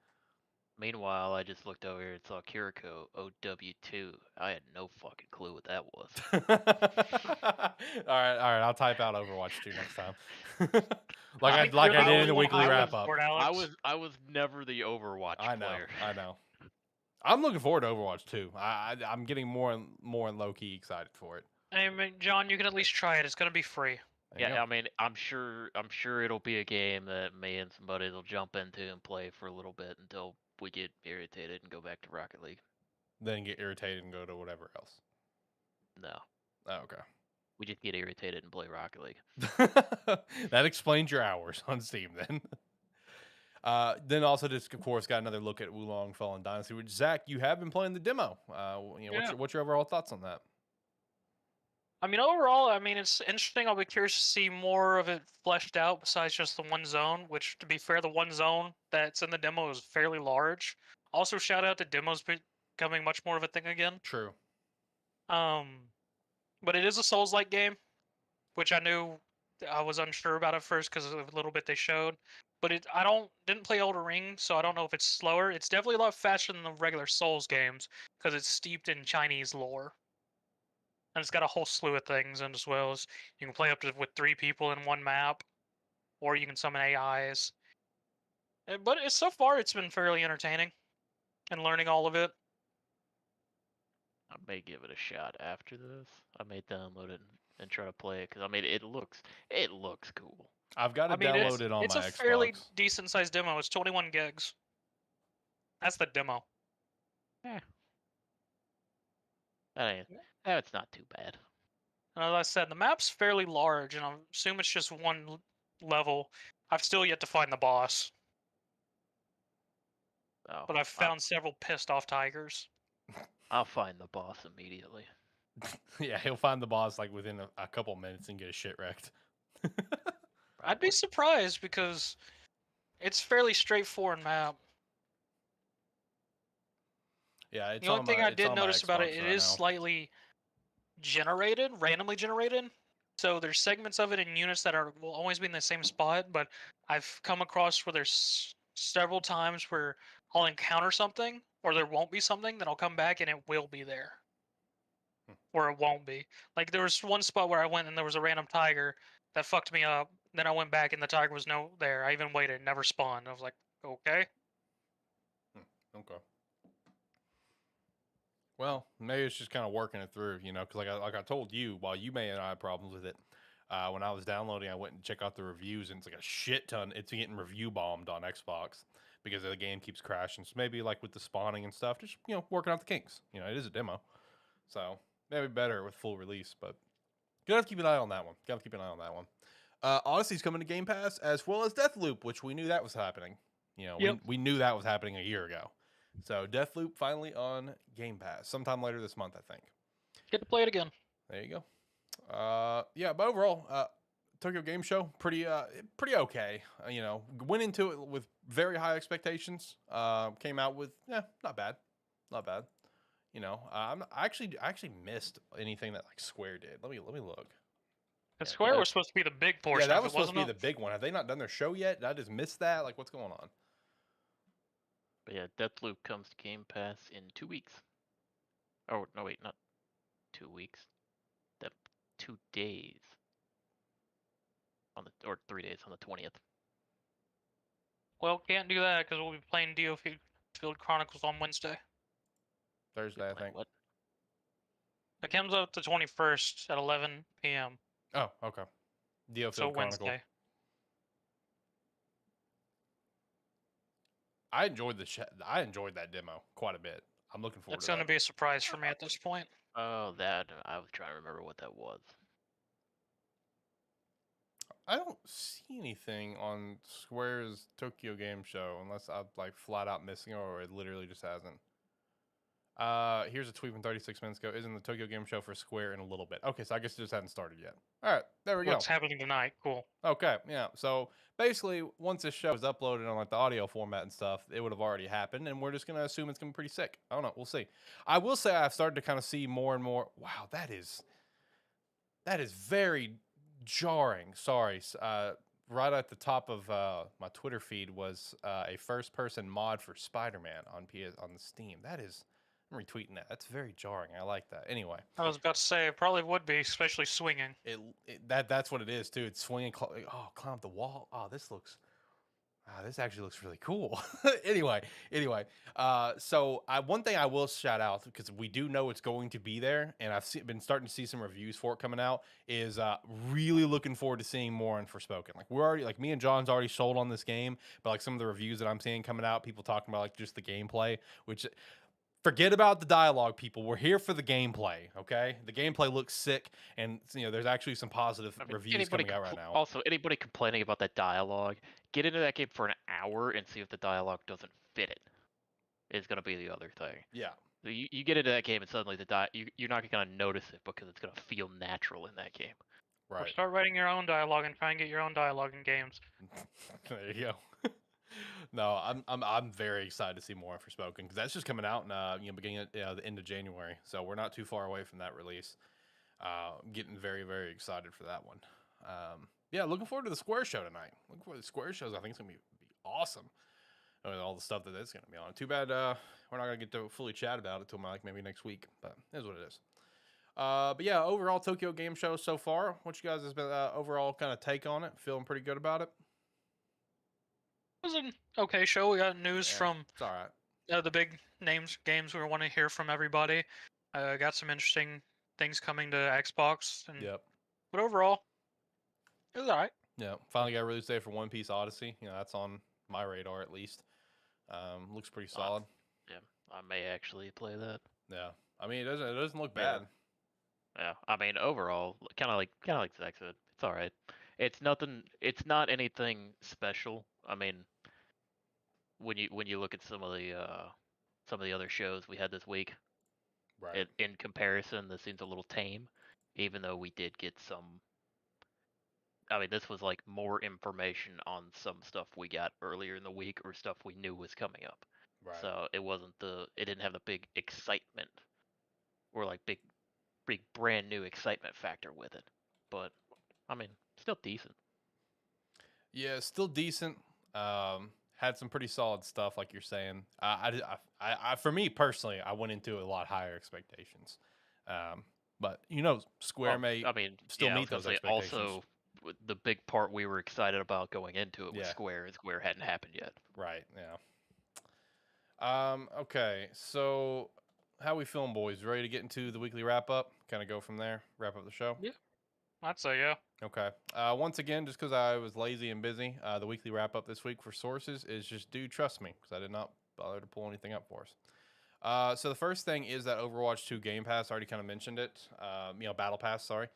Meanwhile, I just looked over here and saw Kiriko OW2. I had no fucking clue what that was. all right. I'll type out Overwatch 2 next time. I did in the weekly wrap up. I was never the Overwatch player. I know. I'm looking forward to Overwatch 2. I'm getting more and low key excited for it. I mean, John, you can at least try it. It's gonna be free. Yeah, I mean, I'm sure it'll be a game that me and somebody will jump into and play for a little bit until we get irritated and go back to Rocket League. Then get irritated and go to whatever else. No. Oh, okay. We just get irritated and play Rocket League. That explains your hours on Steam then. Then also just, of course, got another look at Wulong Fallen Dynasty, which, Zach, you have been playing the demo. What's your overall thoughts on that? I mean, overall, it's interesting. I'll be curious to see more of it fleshed out besides just the one zone, which, to be fair, the one zone that's in the demo is fairly large. Also, shout out to demos becoming much more of a thing again. True. But it is a Souls-like game, which I was unsure about at first because of a little bit they showed. But didn't play Elden Ring, so I don't know if it's slower. It's definitely a lot faster than the regular Souls games because it's steeped in Chinese lore. And it's got a whole slew of things, and as well as you can play up to with 3 people in one map, or you can summon AIs. But so far, it's been fairly entertaining, and learning all of it. I may give it a shot after this. I may download it and try to play it because it looks cool. I've got it downloaded on my Xbox. It's a fairly decent sized demo. It's 21 gigs. That's the demo. Yeah. It's not too bad. And as I said, the map's fairly large, and I assume it's just one level. I've still yet to find the boss. Oh, but I've found several pissed off tigers. I'll find the boss immediately. Yeah, he'll find the boss like within a couple minutes and get his shit wrecked. I'd be surprised because it's fairly straightforward map. Yeah, it's the only thing I did notice about it, it is slightly randomly generated. So there's segments of it in units that will always be in the same spot, but I've come across where there's several times where I'll encounter something, or there won't be something, then I'll come back and it will be there. Or it won't be. Like there was one spot where I went and there was a random tiger that fucked me up. Then I went back and the tiger was there. I even waited, never spawned. I was like, okay. Okay. Well, maybe it's just kind of working it through, because like I told you, while you may have had problems with it, when I was downloading, I went and checked out the reviews, and it's like a shit ton. It's getting review bombed on Xbox because the game keeps crashing. So maybe like with the spawning and stuff, just working out the kinks. It is a demo, so maybe better with full release. But gotta have to keep an eye on that one. Odyssey's coming to Game Pass as well as Deathloop, which we knew that was happening. We knew that was happening a year ago. So Deathloop finally on Game Pass sometime later this month, I think. Get to play it again. There you go. Yeah, but overall, Tokyo Game Show pretty okay. Went into it with very high expectations. Came out with not bad. I actually missed anything that like Square did. Let me look. And Square was supposed to be the big portion. Yeah, that was supposed to be the big one. Have they not done their show yet? Did I just miss that? Like, what's going on? But yeah, Deathloop comes to Game Pass in 2 weeks. Oh no, wait, not 2 weeks. 2 days. Or 3 days on the 20th. Well, can't do that because we'll be playing Field Chronicles on Wednesday. Thursday, I think. What? It comes out the 21st at 11 p.m. Oh, okay. Field Chronicle. Wednesday. I enjoyed that demo quite a bit. I'm looking forward to it. It's going to be a surprise for me at this point. Oh, that. I was trying to remember what that was. I don't see anything on Square's Tokyo Game Show unless I'm like flat out missing or it literally just hasn't. Here's a tweet from 36 minutes ago. Isn't the Tokyo Game Show for Square in a little bit? Okay, so I guess it just hasn't started yet. All right, there we go. What's happening tonight? Cool. Okay, yeah. So basically, once this show is uploaded on like the audio format and stuff, it would have already happened, and we're just gonna assume it's gonna be pretty sick. I don't know. We'll see. I will say I've started to kind of see more and more. Wow, that is very jarring. Sorry, right at the top of my Twitter feed was a first-person mod for Spider-Man on the Steam. That is, I'm retweeting that. That's very jarring. I like that. Anyway, I was about to say it probably would be, especially swinging. That's what it is too. It's swinging. Climb up the wall. Oh, this actually looks really cool. anyway, so one thing I will shout out, because we do know it's going to be there, and I've been starting to see some reviews for it coming out, is really looking forward to seeing more on Forspoken. Like we're already, like me and John's already sold on this game, but like some of the reviews that I'm seeing coming out, people talking about like just the gameplay, which forget about the dialogue, people. We're here for the gameplay, okay? The gameplay looks sick, and there's actually some positive reviews coming out right now. Also, anybody complaining about that dialogue, get into that game for an hour and see if the dialogue doesn't fit it. Is going to be the other thing. Yeah. So you get into that game and suddenly you're not going to notice it because it's going to feel natural in that game. Right. Or start writing your own dialogue and try and get your own dialogue in games. There you go. No, I'm very excited to see more for Forspoken, because that's just coming out in beginning at the end of January, so we're not too far away from that release. Getting very, very excited for that one. Yeah, looking forward to the Square show tonight. Looking forward to the Square shows. I think it's gonna be awesome. With all the stuff that it's gonna be on. Too bad we're not gonna get to fully chat about it till maybe next week, but it is what it is. But yeah, overall Tokyo Game Show so far. What you guys has been overall kind of take on it? Feeling pretty good about it? It was an okay show. We got news from it's all right. The big games we want to hear from everybody. Got some interesting things coming to Xbox. Yep. But overall, it was all right. Yeah, finally got a release date for One Piece Odyssey. That's on my radar at least. Looks pretty solid. Yeah, I may actually play that. Yeah, I mean it doesn't look bad. Yeah, I mean overall, kind of like Zach said, it's all right. It's nothing. It's not anything special. I mean, when you look at some of the other shows we had this week, right? In comparison, this seems a little tame, even though we did get some. I mean, this was like more information on some stuff we got earlier in the week or stuff we knew was coming up. Right. So it didn't have the big excitement or like big brand new excitement factor with it. But I mean, still decent. Yeah, still decent. Had some pretty solid stuff, like you're saying. I for me personally, I went into a lot higher expectations. But Square may still meet those expectations. Also, the big part we were excited about going into it was Square, and Square hadn't happened yet. Right. Yeah. Okay. So, how we feeling, boys? Ready to get into the weekly wrap up? Kind of go from there. Wrap up the show. Yeah. I'd say yeah. Okay. Once again, just because I was lazy and busy, the weekly wrap up this week for sources is just trust me, because I did not bother to pull anything up for us. So the first thing is that Overwatch 2 Game Pass. I already kind of mentioned it. Battle Pass. Sorry.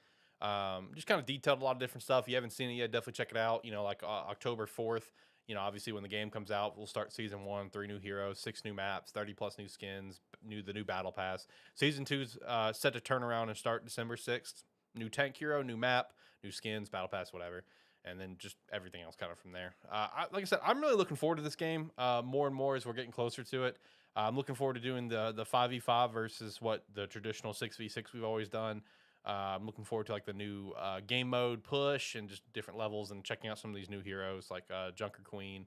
Just kind of detailed a lot of different stuff. If you haven't seen it yet, definitely check it out. Like October 4th. Obviously when the game comes out, we'll start Season 1, 3 new heroes, 6 new maps, 30 plus new skins, the new Battle Pass. Season 2's set to turn around and start December 6th. New tank hero, new map, new skins, Battle Pass, whatever. And then just everything else kind of from there. Like I said, I'm really looking forward to this game more and more as we're getting closer to it. I'm looking forward to doing the 5v5 versus what the traditional 6v6 we've always done. I'm looking forward to like the new game mode push and just different levels and checking out some of these new heroes like Junker Queen,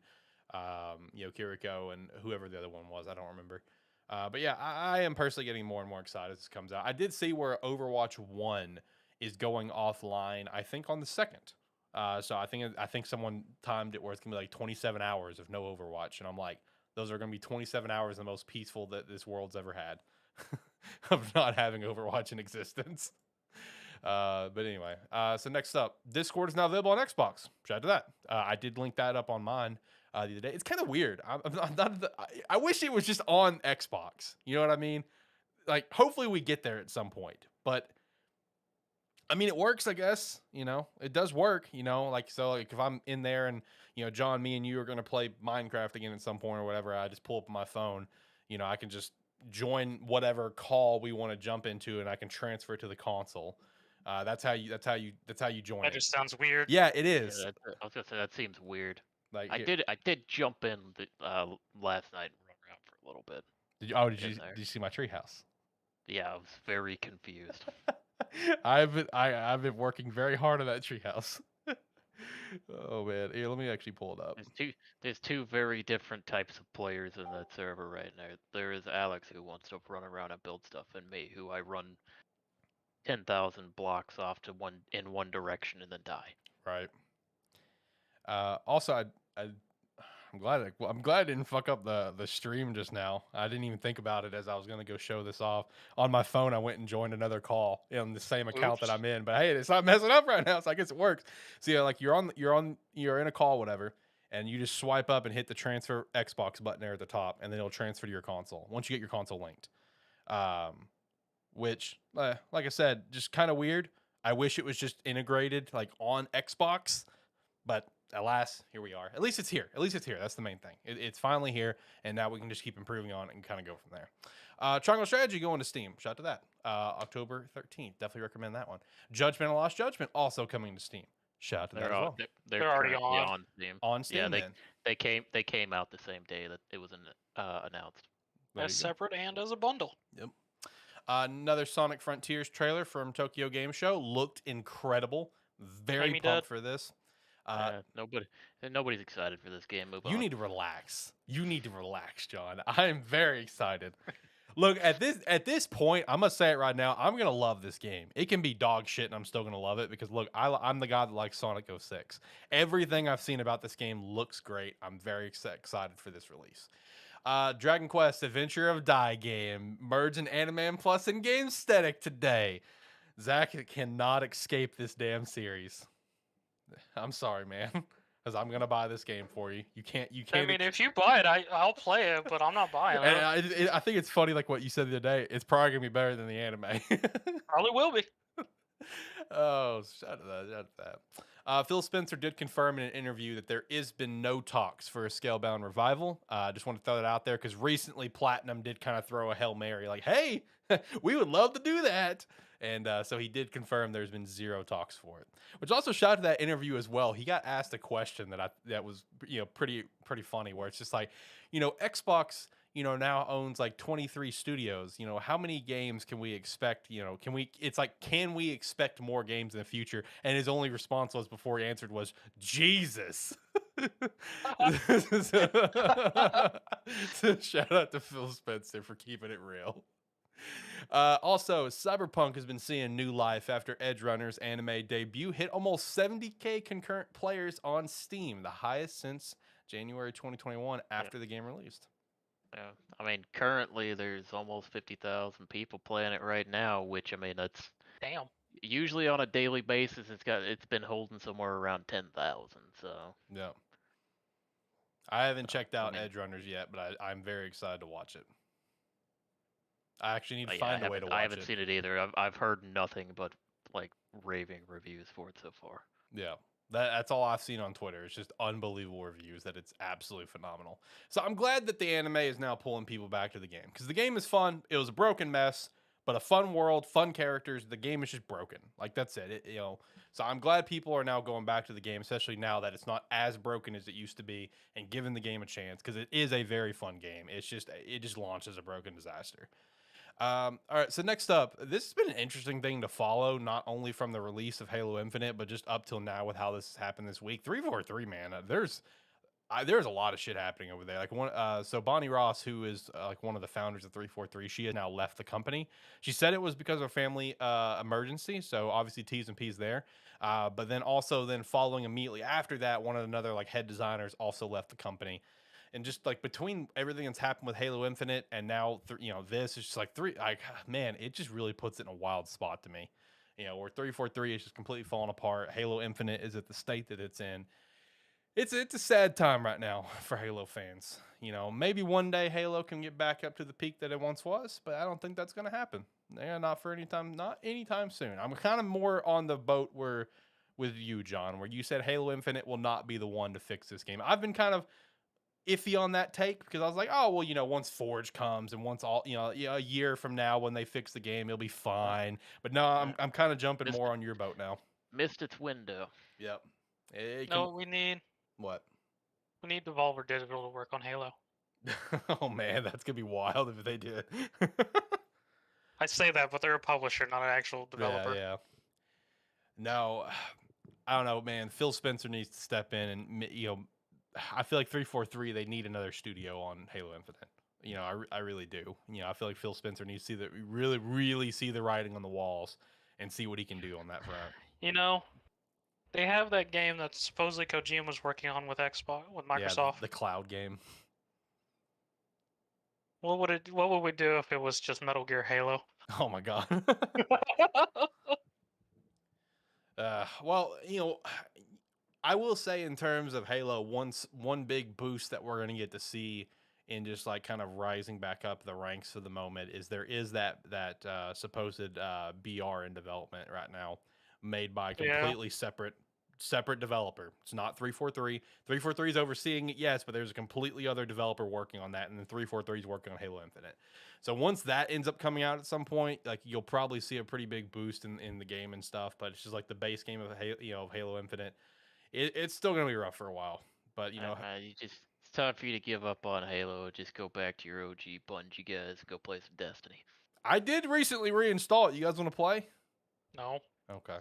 Kiriko, and whoever the other one was. I don't remember. But yeah, I am personally getting more and more excited as this comes out. I did see where Overwatch 1 is going offline, I think on the 2nd. So I think someone timed it where it's gonna be like 27 hours of no Overwatch, and I'm like, those are gonna be 27 hours the most peaceful that this world's ever had of not having Overwatch in existence. But anyway, so next up, Discord is now available on Xbox. Shout out to that. I did link that up on mine the other day. It's kind of weird. I wish it was just on Xbox. You know what I mean? Like, hopefully we get there at some point. But I mean, it works, I guess. It does work. Like if I'm in there and John, me, and you are gonna play Minecraft again at some point or whatever, I just pull up my phone. I can just join whatever call we want to jump into, and I can transfer it to the console. That's how you join. That just sounds weird. Yeah, it is. Yeah, I was gonna say that seems weird. Like I did jump in last night and run around for a little bit. Did you see my treehouse? Yeah, I was very confused. I've been working very hard on that treehouse. Oh man, here, let me actually pull it up. There's two very different types of players in that server right now. There is Alex who wants to run around and build stuff, and me who I run 10,000 blocks off to in one direction and then die. Right. Also, I'm glad I didn't fuck up the stream just now. I didn't even think about it as I was gonna go show this off on my phone. I went and joined another call in the same account that I'm in, but hey, it's not messing up right now, so I guess it works. So yeah, like you're in a call, whatever, and you just swipe up and hit the transfer Xbox button there at the top, and then it'll transfer to your console once you get your console linked. Which, like I said, just kind of weird. I wish it was just integrated like on Xbox, but alas, here we are. At least it's here. That's the main thing. It's finally here, and now we can just keep improving on it and kind of go from there. Triangle Strategy going to Steam. Shout out to that. October 13th. Definitely recommend that one. Judgment and Lost Judgment also coming to Steam. Shout out to that as well. They're already on Steam. On Steam, yeah, they came out the same day that it was announced. As separate and as a bundle. Yep. Another Sonic Frontiers trailer from Tokyo Game Show looked incredible. Very pumped for this. Nobody's excited for this game. You need to relax. John. I am very excited. Look, at this point, I'm gonna say it right now. I'm gonna love this game. It can be dog shit, and I'm still gonna love it because look, I'm the guy that likes Sonic 06. Everything I've seen about this game looks great. I'm very excited for this release. Dragon Quest Adventure of Dai game merged in AniMan Plus and Gamesthetic today. Zach cannot escape this damn series. I'm sorry, man, because I'm gonna buy this game for you. You can't. I mean, if you buy it, I'll play it, but I'm not buying it. And I think it's funny, like what you said the other day. It's probably gonna be better than the anime. Probably will be. Oh, shout out to that. Phil Spencer did confirm in an interview that there has been no talks for a Scalebound revival. I just want to throw that out there because recently Platinum did kind of throw a Hail Mary, like, hey, we would love to do that. And so he did confirm there's been zero talks for it. Which also shout out to that interview as well. He got asked a question that was pretty funny, where it's just like, Xbox now owns like 23 studios. How many games can we expect? Can we expect more games in the future? And his only response was, before he answered, was Jesus. So shout out to Phil Spencer for keeping it real. Also, Cyberpunk has been seeing new life after Edgerunners anime debut hit almost 70K concurrent players on Steam, the highest since January 2021 after the game released. Yeah, I mean, currently there's almost 50,000 people playing it right now, which, I mean, that's damn. Usually on a daily basis, it's been holding somewhere around 10,000. So yeah, I haven't checked out Edgerunners yet, but I'm very excited to watch it. I actually need to find a way to watch it. I haven't seen it either. I've heard nothing but like raving reviews for it so far. Yeah. That's all I've seen on Twitter. It's just unbelievable reviews that it's absolutely phenomenal. So I'm glad that the anime is now pulling people back to the game, because the game is fun. It was a broken mess, but a fun world, fun characters. The game is just broken. Like, that's it. So I'm glad people are now going back to the game, especially now that it's not as broken as it used to be, and giving the game a chance, because it is a very fun game. It just launched as a broken disaster. All right, so next up, this has been an interesting thing to follow, not only from the release of Halo Infinite, but just up till now with how this has happened this week. 343, man, there's a lot of shit happening over there. Like so Bonnie Ross, who is like one of the founders of 343, she has now left the company. She said it was because of a family emergency, so obviously T's and P's there. But then following immediately after that, one of another like head designers also left the company. And just like between everything that's happened with Halo Infinite and now, this is just like man, it just really puts it in a wild spot to me. Where 343 is just completely falling apart. Halo Infinite is at the state that it's in. It's a sad time right now for Halo fans. Maybe one day Halo can get back up to the peak that it once was, but I don't think that's going to happen. Not anytime soon. I'm kind of more on the boat with you, John, where you said Halo Infinite will not be the one to fix this game. I've been kind of iffy on that take, because I was like, oh, well, once Forge comes and once a year from now when they fix the game, it'll be fine. But no, I'm kind of jumping more on your boat now. Missed its window. Yep. We need what? We need Devolver Digital to work on Halo. Oh man, that's gonna be wild if they did. I say that, but they're a publisher, not an actual developer. Yeah. No, I don't know, man. Phil Spencer needs to step in, and I feel like 343. They need another studio on Halo Infinite. I really do. I feel like Phil Spencer needs to see that, really, really see the writing on the walls and see what he can do on that front. They have that game that supposedly Kojima was working on with Microsoft. Yeah, the cloud game. What would we do if it was just Metal Gear Halo? Oh my god. Well, I will say in terms of Halo, one big boost that we're going to get to see in just like kind of rising back up the ranks for the moment is there is that supposed BR in development right now, made by a completely separate developer. It's not 343. 343 is overseeing it, yes, but there's a completely other developer working on that, and then 343 is working on Halo Infinite. So once that ends up coming out at some point, like you'll probably see a pretty big boost in the game and stuff. But it's just like the base game of Halo Infinite. It's still gonna be rough for a while. But it's time for you to give up on Halo. Just go back to your OG Bungie guys. Go play some Destiny. I did recently reinstall it. You guys want to play? No. Okay.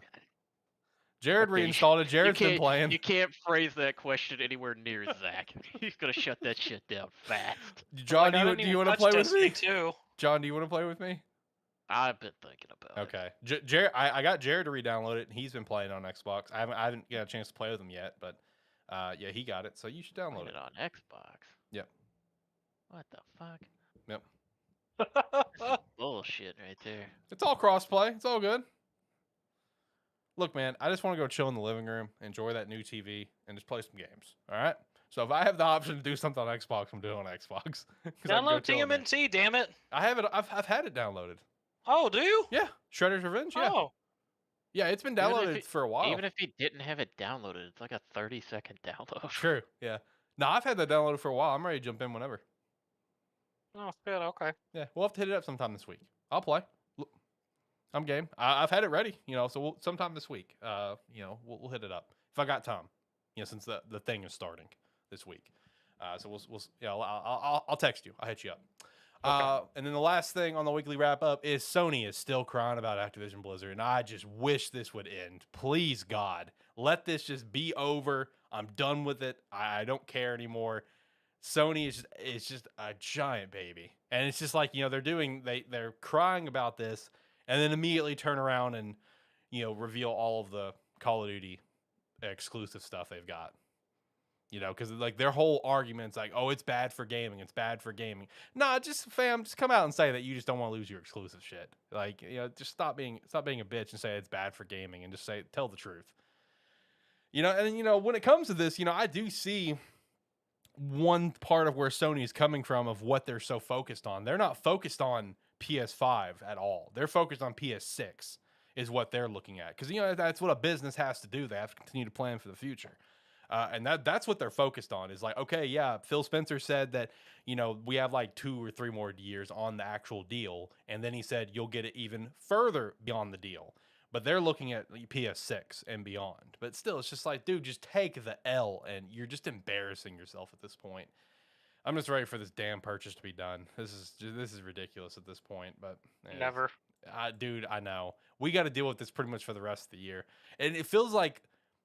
Jarod reinstalled it. Jared's been playing. You can't phrase that question anywhere near Zach. He's gonna shut that shit down fast. John, do you want to play with me? Too. John, do you want to play with me? I've been thinking about it. Okay. Jared, I got Jared to re-download it, and he's been playing on Xbox. I haven't got a chance to play with him yet, but yeah, he got it, so you should download it on Xbox. Yep. What the fuck? Yep. Bullshit right there. It's all cross-play. It's all good. Look, man, I just want to go chill in the living room, enjoy that new TV, and just play some games. All right? So if I have the option to do something on Xbox, I'm doing it on Xbox. Download TMNT, damn it. I have it. I've had it downloaded. Oh, do you? Yeah. Shredder's Revenge, yeah. Oh. Yeah, it's been downloaded for a while. Even if you didn't have it downloaded, it's like a 30-second download. True, yeah. No, I've had that downloaded for a while. I'm ready to jump in whenever. Oh, good, okay. Yeah, we'll have to hit it up sometime this week. I'll play. I'm game. I've had it ready, so sometime this week, we'll hit it up if I got time, since the thing is starting this week. So I'll text you. I'll hit you up. Okay. And then the last thing on the weekly wrap up is Sony is still crying about Activision Blizzard, and I just wish this would end. Please, God, let this just be over. I'm done with it. I don't care anymore. Sony is just a giant baby, and it's just like they're crying about this. And then immediately turn around and, reveal all of the Call of Duty exclusive stuff they've got. Because like their whole argument's like, oh, it's bad for gaming. It's bad for gaming. Nah, just come out and say that you just don't want to lose your exclusive shit. Like, just stop being a bitch and say it's bad for gaming and just tell the truth. And then, when it comes to this, I do see one part of where Sony is coming from of what they're so focused on. They're not focused on PS5 at all. They're focused on PS6 is what they're looking at. Because, that's what a business has to do. They have to continue to plan for the future. And that's what they're focused on is like, okay, yeah, Phil Spencer said that, we have like 2 or 3 more years on the actual deal. And then he said, you'll get it even further beyond the deal. But they're looking at PS6 and beyond. But still, it's just like, dude, just take the L, and you're just embarrassing yourself at this point. I'm just ready for this damn purchase to be done. This is ridiculous at this point, but never. Dude, I know. We got to deal with this pretty much for the rest of the year. And it feels like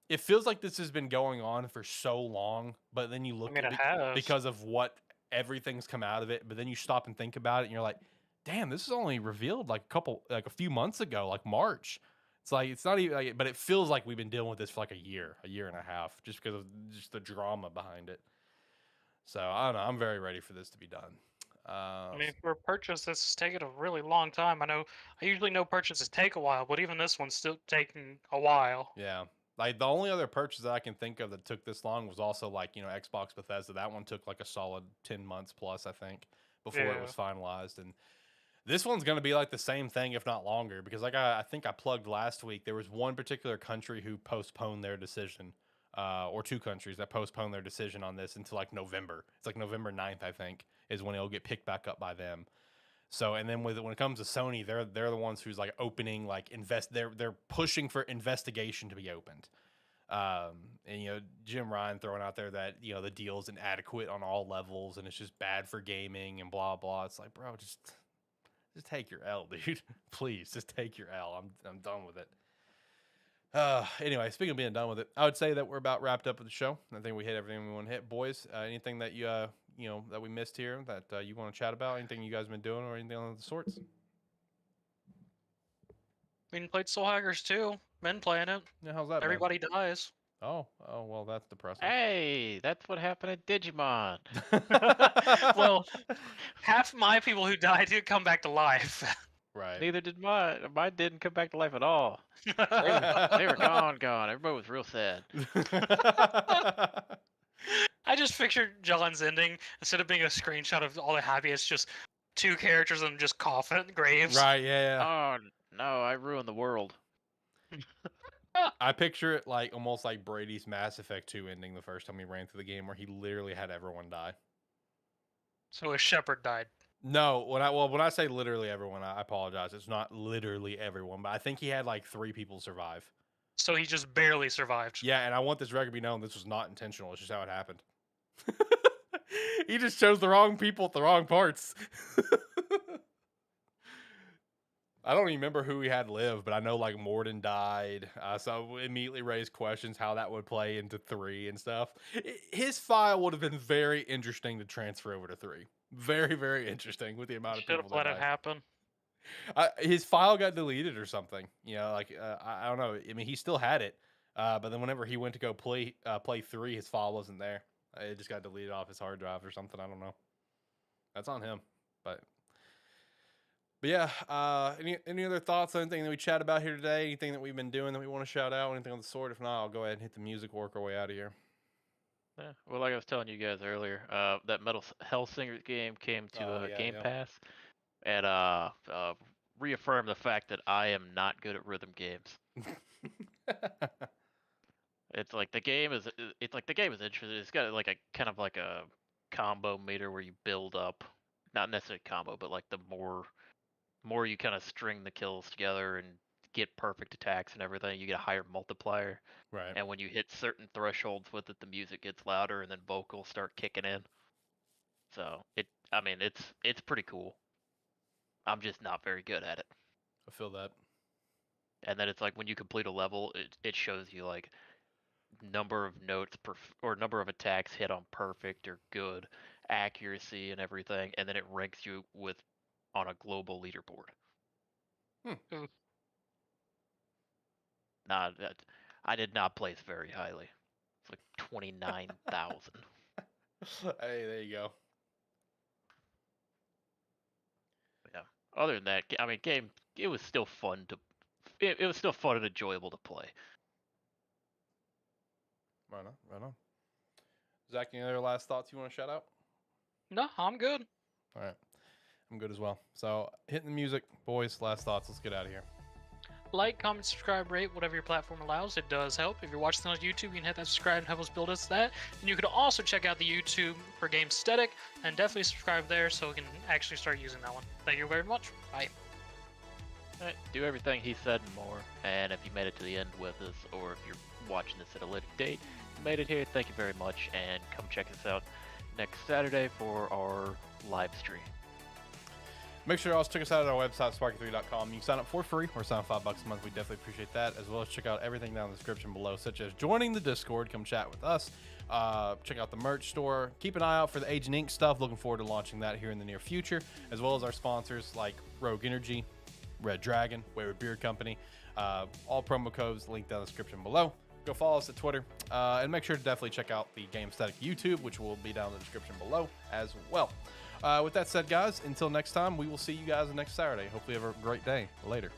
this has been going on for so long, but then you look at it because of what everything's come out of it, but then you stop and think about it and you're like, damn, this is only revealed like a few months ago, like March. It's like, it's not even but it feels like we've been dealing with this for like a year and a half, just because of just the drama behind it. So I don't know. I'm very ready for this to be done. For a purchase, this is taking a really long time. I usually know purchases take a while, but even this one's still taking a while. Yeah. Like the only other purchase that I can think of that took this long was also like, Xbox Bethesda. That one took like a solid 10 months plus, I think, before it was finalized. And this one's going to be like the same thing, if not longer, because like I think I plugged last week, there was one particular country who postponed their decision. Or 2 countries that postponed their decision on this until like November. It's like November 9th, I think, is when it'll get picked back up by them. So, and then when it comes to Sony, they're the ones who's like opening, like they're pushing for investigation to be opened. And Jim Ryan throwing out there that the deal is inadequate on all levels and it's just bad for gaming and blah blah. It's like, bro, just take your L, dude. Please, just take your L. I'm done with it. Anyway, speaking of being done with it, I would say that we're about wrapped up with the show. I think we hit everything we want to hit. Boys, anything that you that we missed here that you want to chat about? Anything you guys been doing or anything of the sorts? I mean, played Soul Hackers too. Been playing it. Yeah, how's that? Everybody dies. Oh, well, that's depressing. Hey, that's what happened at Digimon. Well, half my people who died didn't come back to life. Right. Neither did mine. Mine didn't come back to life at all. They were gone. Everybody was real sad. I just pictured John's ending, instead of being a screenshot of all the happy, it's just 2 characters and just coffin graves. Right, yeah. Oh, no, I ruined the world. I picture it like almost like Brady's Mass Effect 2 ending the first time he ran through the game, where he literally had everyone die. So a shepherd died. No, when I say literally everyone, I apologize. It's not literally everyone, but I think he had like 3 people survive. So he just barely survived. Yeah, and I want this record to be known. This was not intentional. It's just how it happened. He just chose the wrong people at the wrong parts. I don't even remember who he had live, but I know like Morden died. So immediately raised questions how that would play into 3 and stuff. His file would have been very interesting to transfer over to 3. Very, very interesting with the amount of people. Should have let it happen. His file got deleted or something. You know, like I don't know. I mean, he still had it, but then whenever he went to go play 3, his file wasn't there. It just got deleted off his hard drive or something. I don't know. That's on him. But yeah, any other thoughts on anything that we chat about here today? Anything that we've been doing that we want to shout out? Anything of the sort? If not, I'll go ahead and hit the music, work our way out of here. Yeah, well, like I was telling you guys earlier, that Metal Hellsingers game came to Game Pass, and reaffirmed the fact that I am not good at rhythm games. It's like the game is interesting. It's got like a kind of like a combo meter where you build up, not necessarily combo, but like the more you kind of string the kills together and get perfect attacks and everything, you get a higher multiplier. Right. And when you hit certain thresholds with it, the music gets louder and then vocals start kicking in. So it's pretty cool. I'm just not very good at it. I feel that. And then it's like when you complete a level, it shows you like number of notes or number of attacks hit on perfect or good, accuracy and everything, and then it ranks you on a global leaderboard. Nah, I did not place very highly. It's like 29,000. Hey, there you go. Yeah. Other than that, I mean, it was still fun it was still fun and enjoyable to play. Right on. Zach, any other last thoughts you want to shout out? No, I'm good. All right. I'm good as well. So, hitting the music, boys, last thoughts. Let's get out of here. Like, comment, subscribe, rate, whatever your platform allows. It does help. If you're watching on YouTube, you can hit that subscribe and help us build us that. And you can also check out the YouTube for Gamesthetic and definitely subscribe there so we can actually start using that one. Thank you very much. Bye. Right, do everything he said and more. And if you made it to the end with us, or if you're watching this at a later date, you made it here, thank you very much. And come check us out next Saturday for our live stream. Make sure to also check us out at our website, SparkE3.com. You can sign up for free or sign up $5 a month. We definitely appreciate that, as well as check out everything down in the description below, such as joining the Discord. Come chat with us. Check out the merch store. Keep an eye out for the Agent Inc. stuff. Looking forward to launching that here in the near future, as well as our sponsors like Rogue Energy, Red Dragon, Wayward Beard Company. All promo codes linked down in the description below. Go follow us at Twitter, and make sure to definitely check out the Gamesthetic YouTube, which will be down in the description below as well. With that said, guys, until next time, we will see you guys next Saturday. Hopefully you have a great day. Later.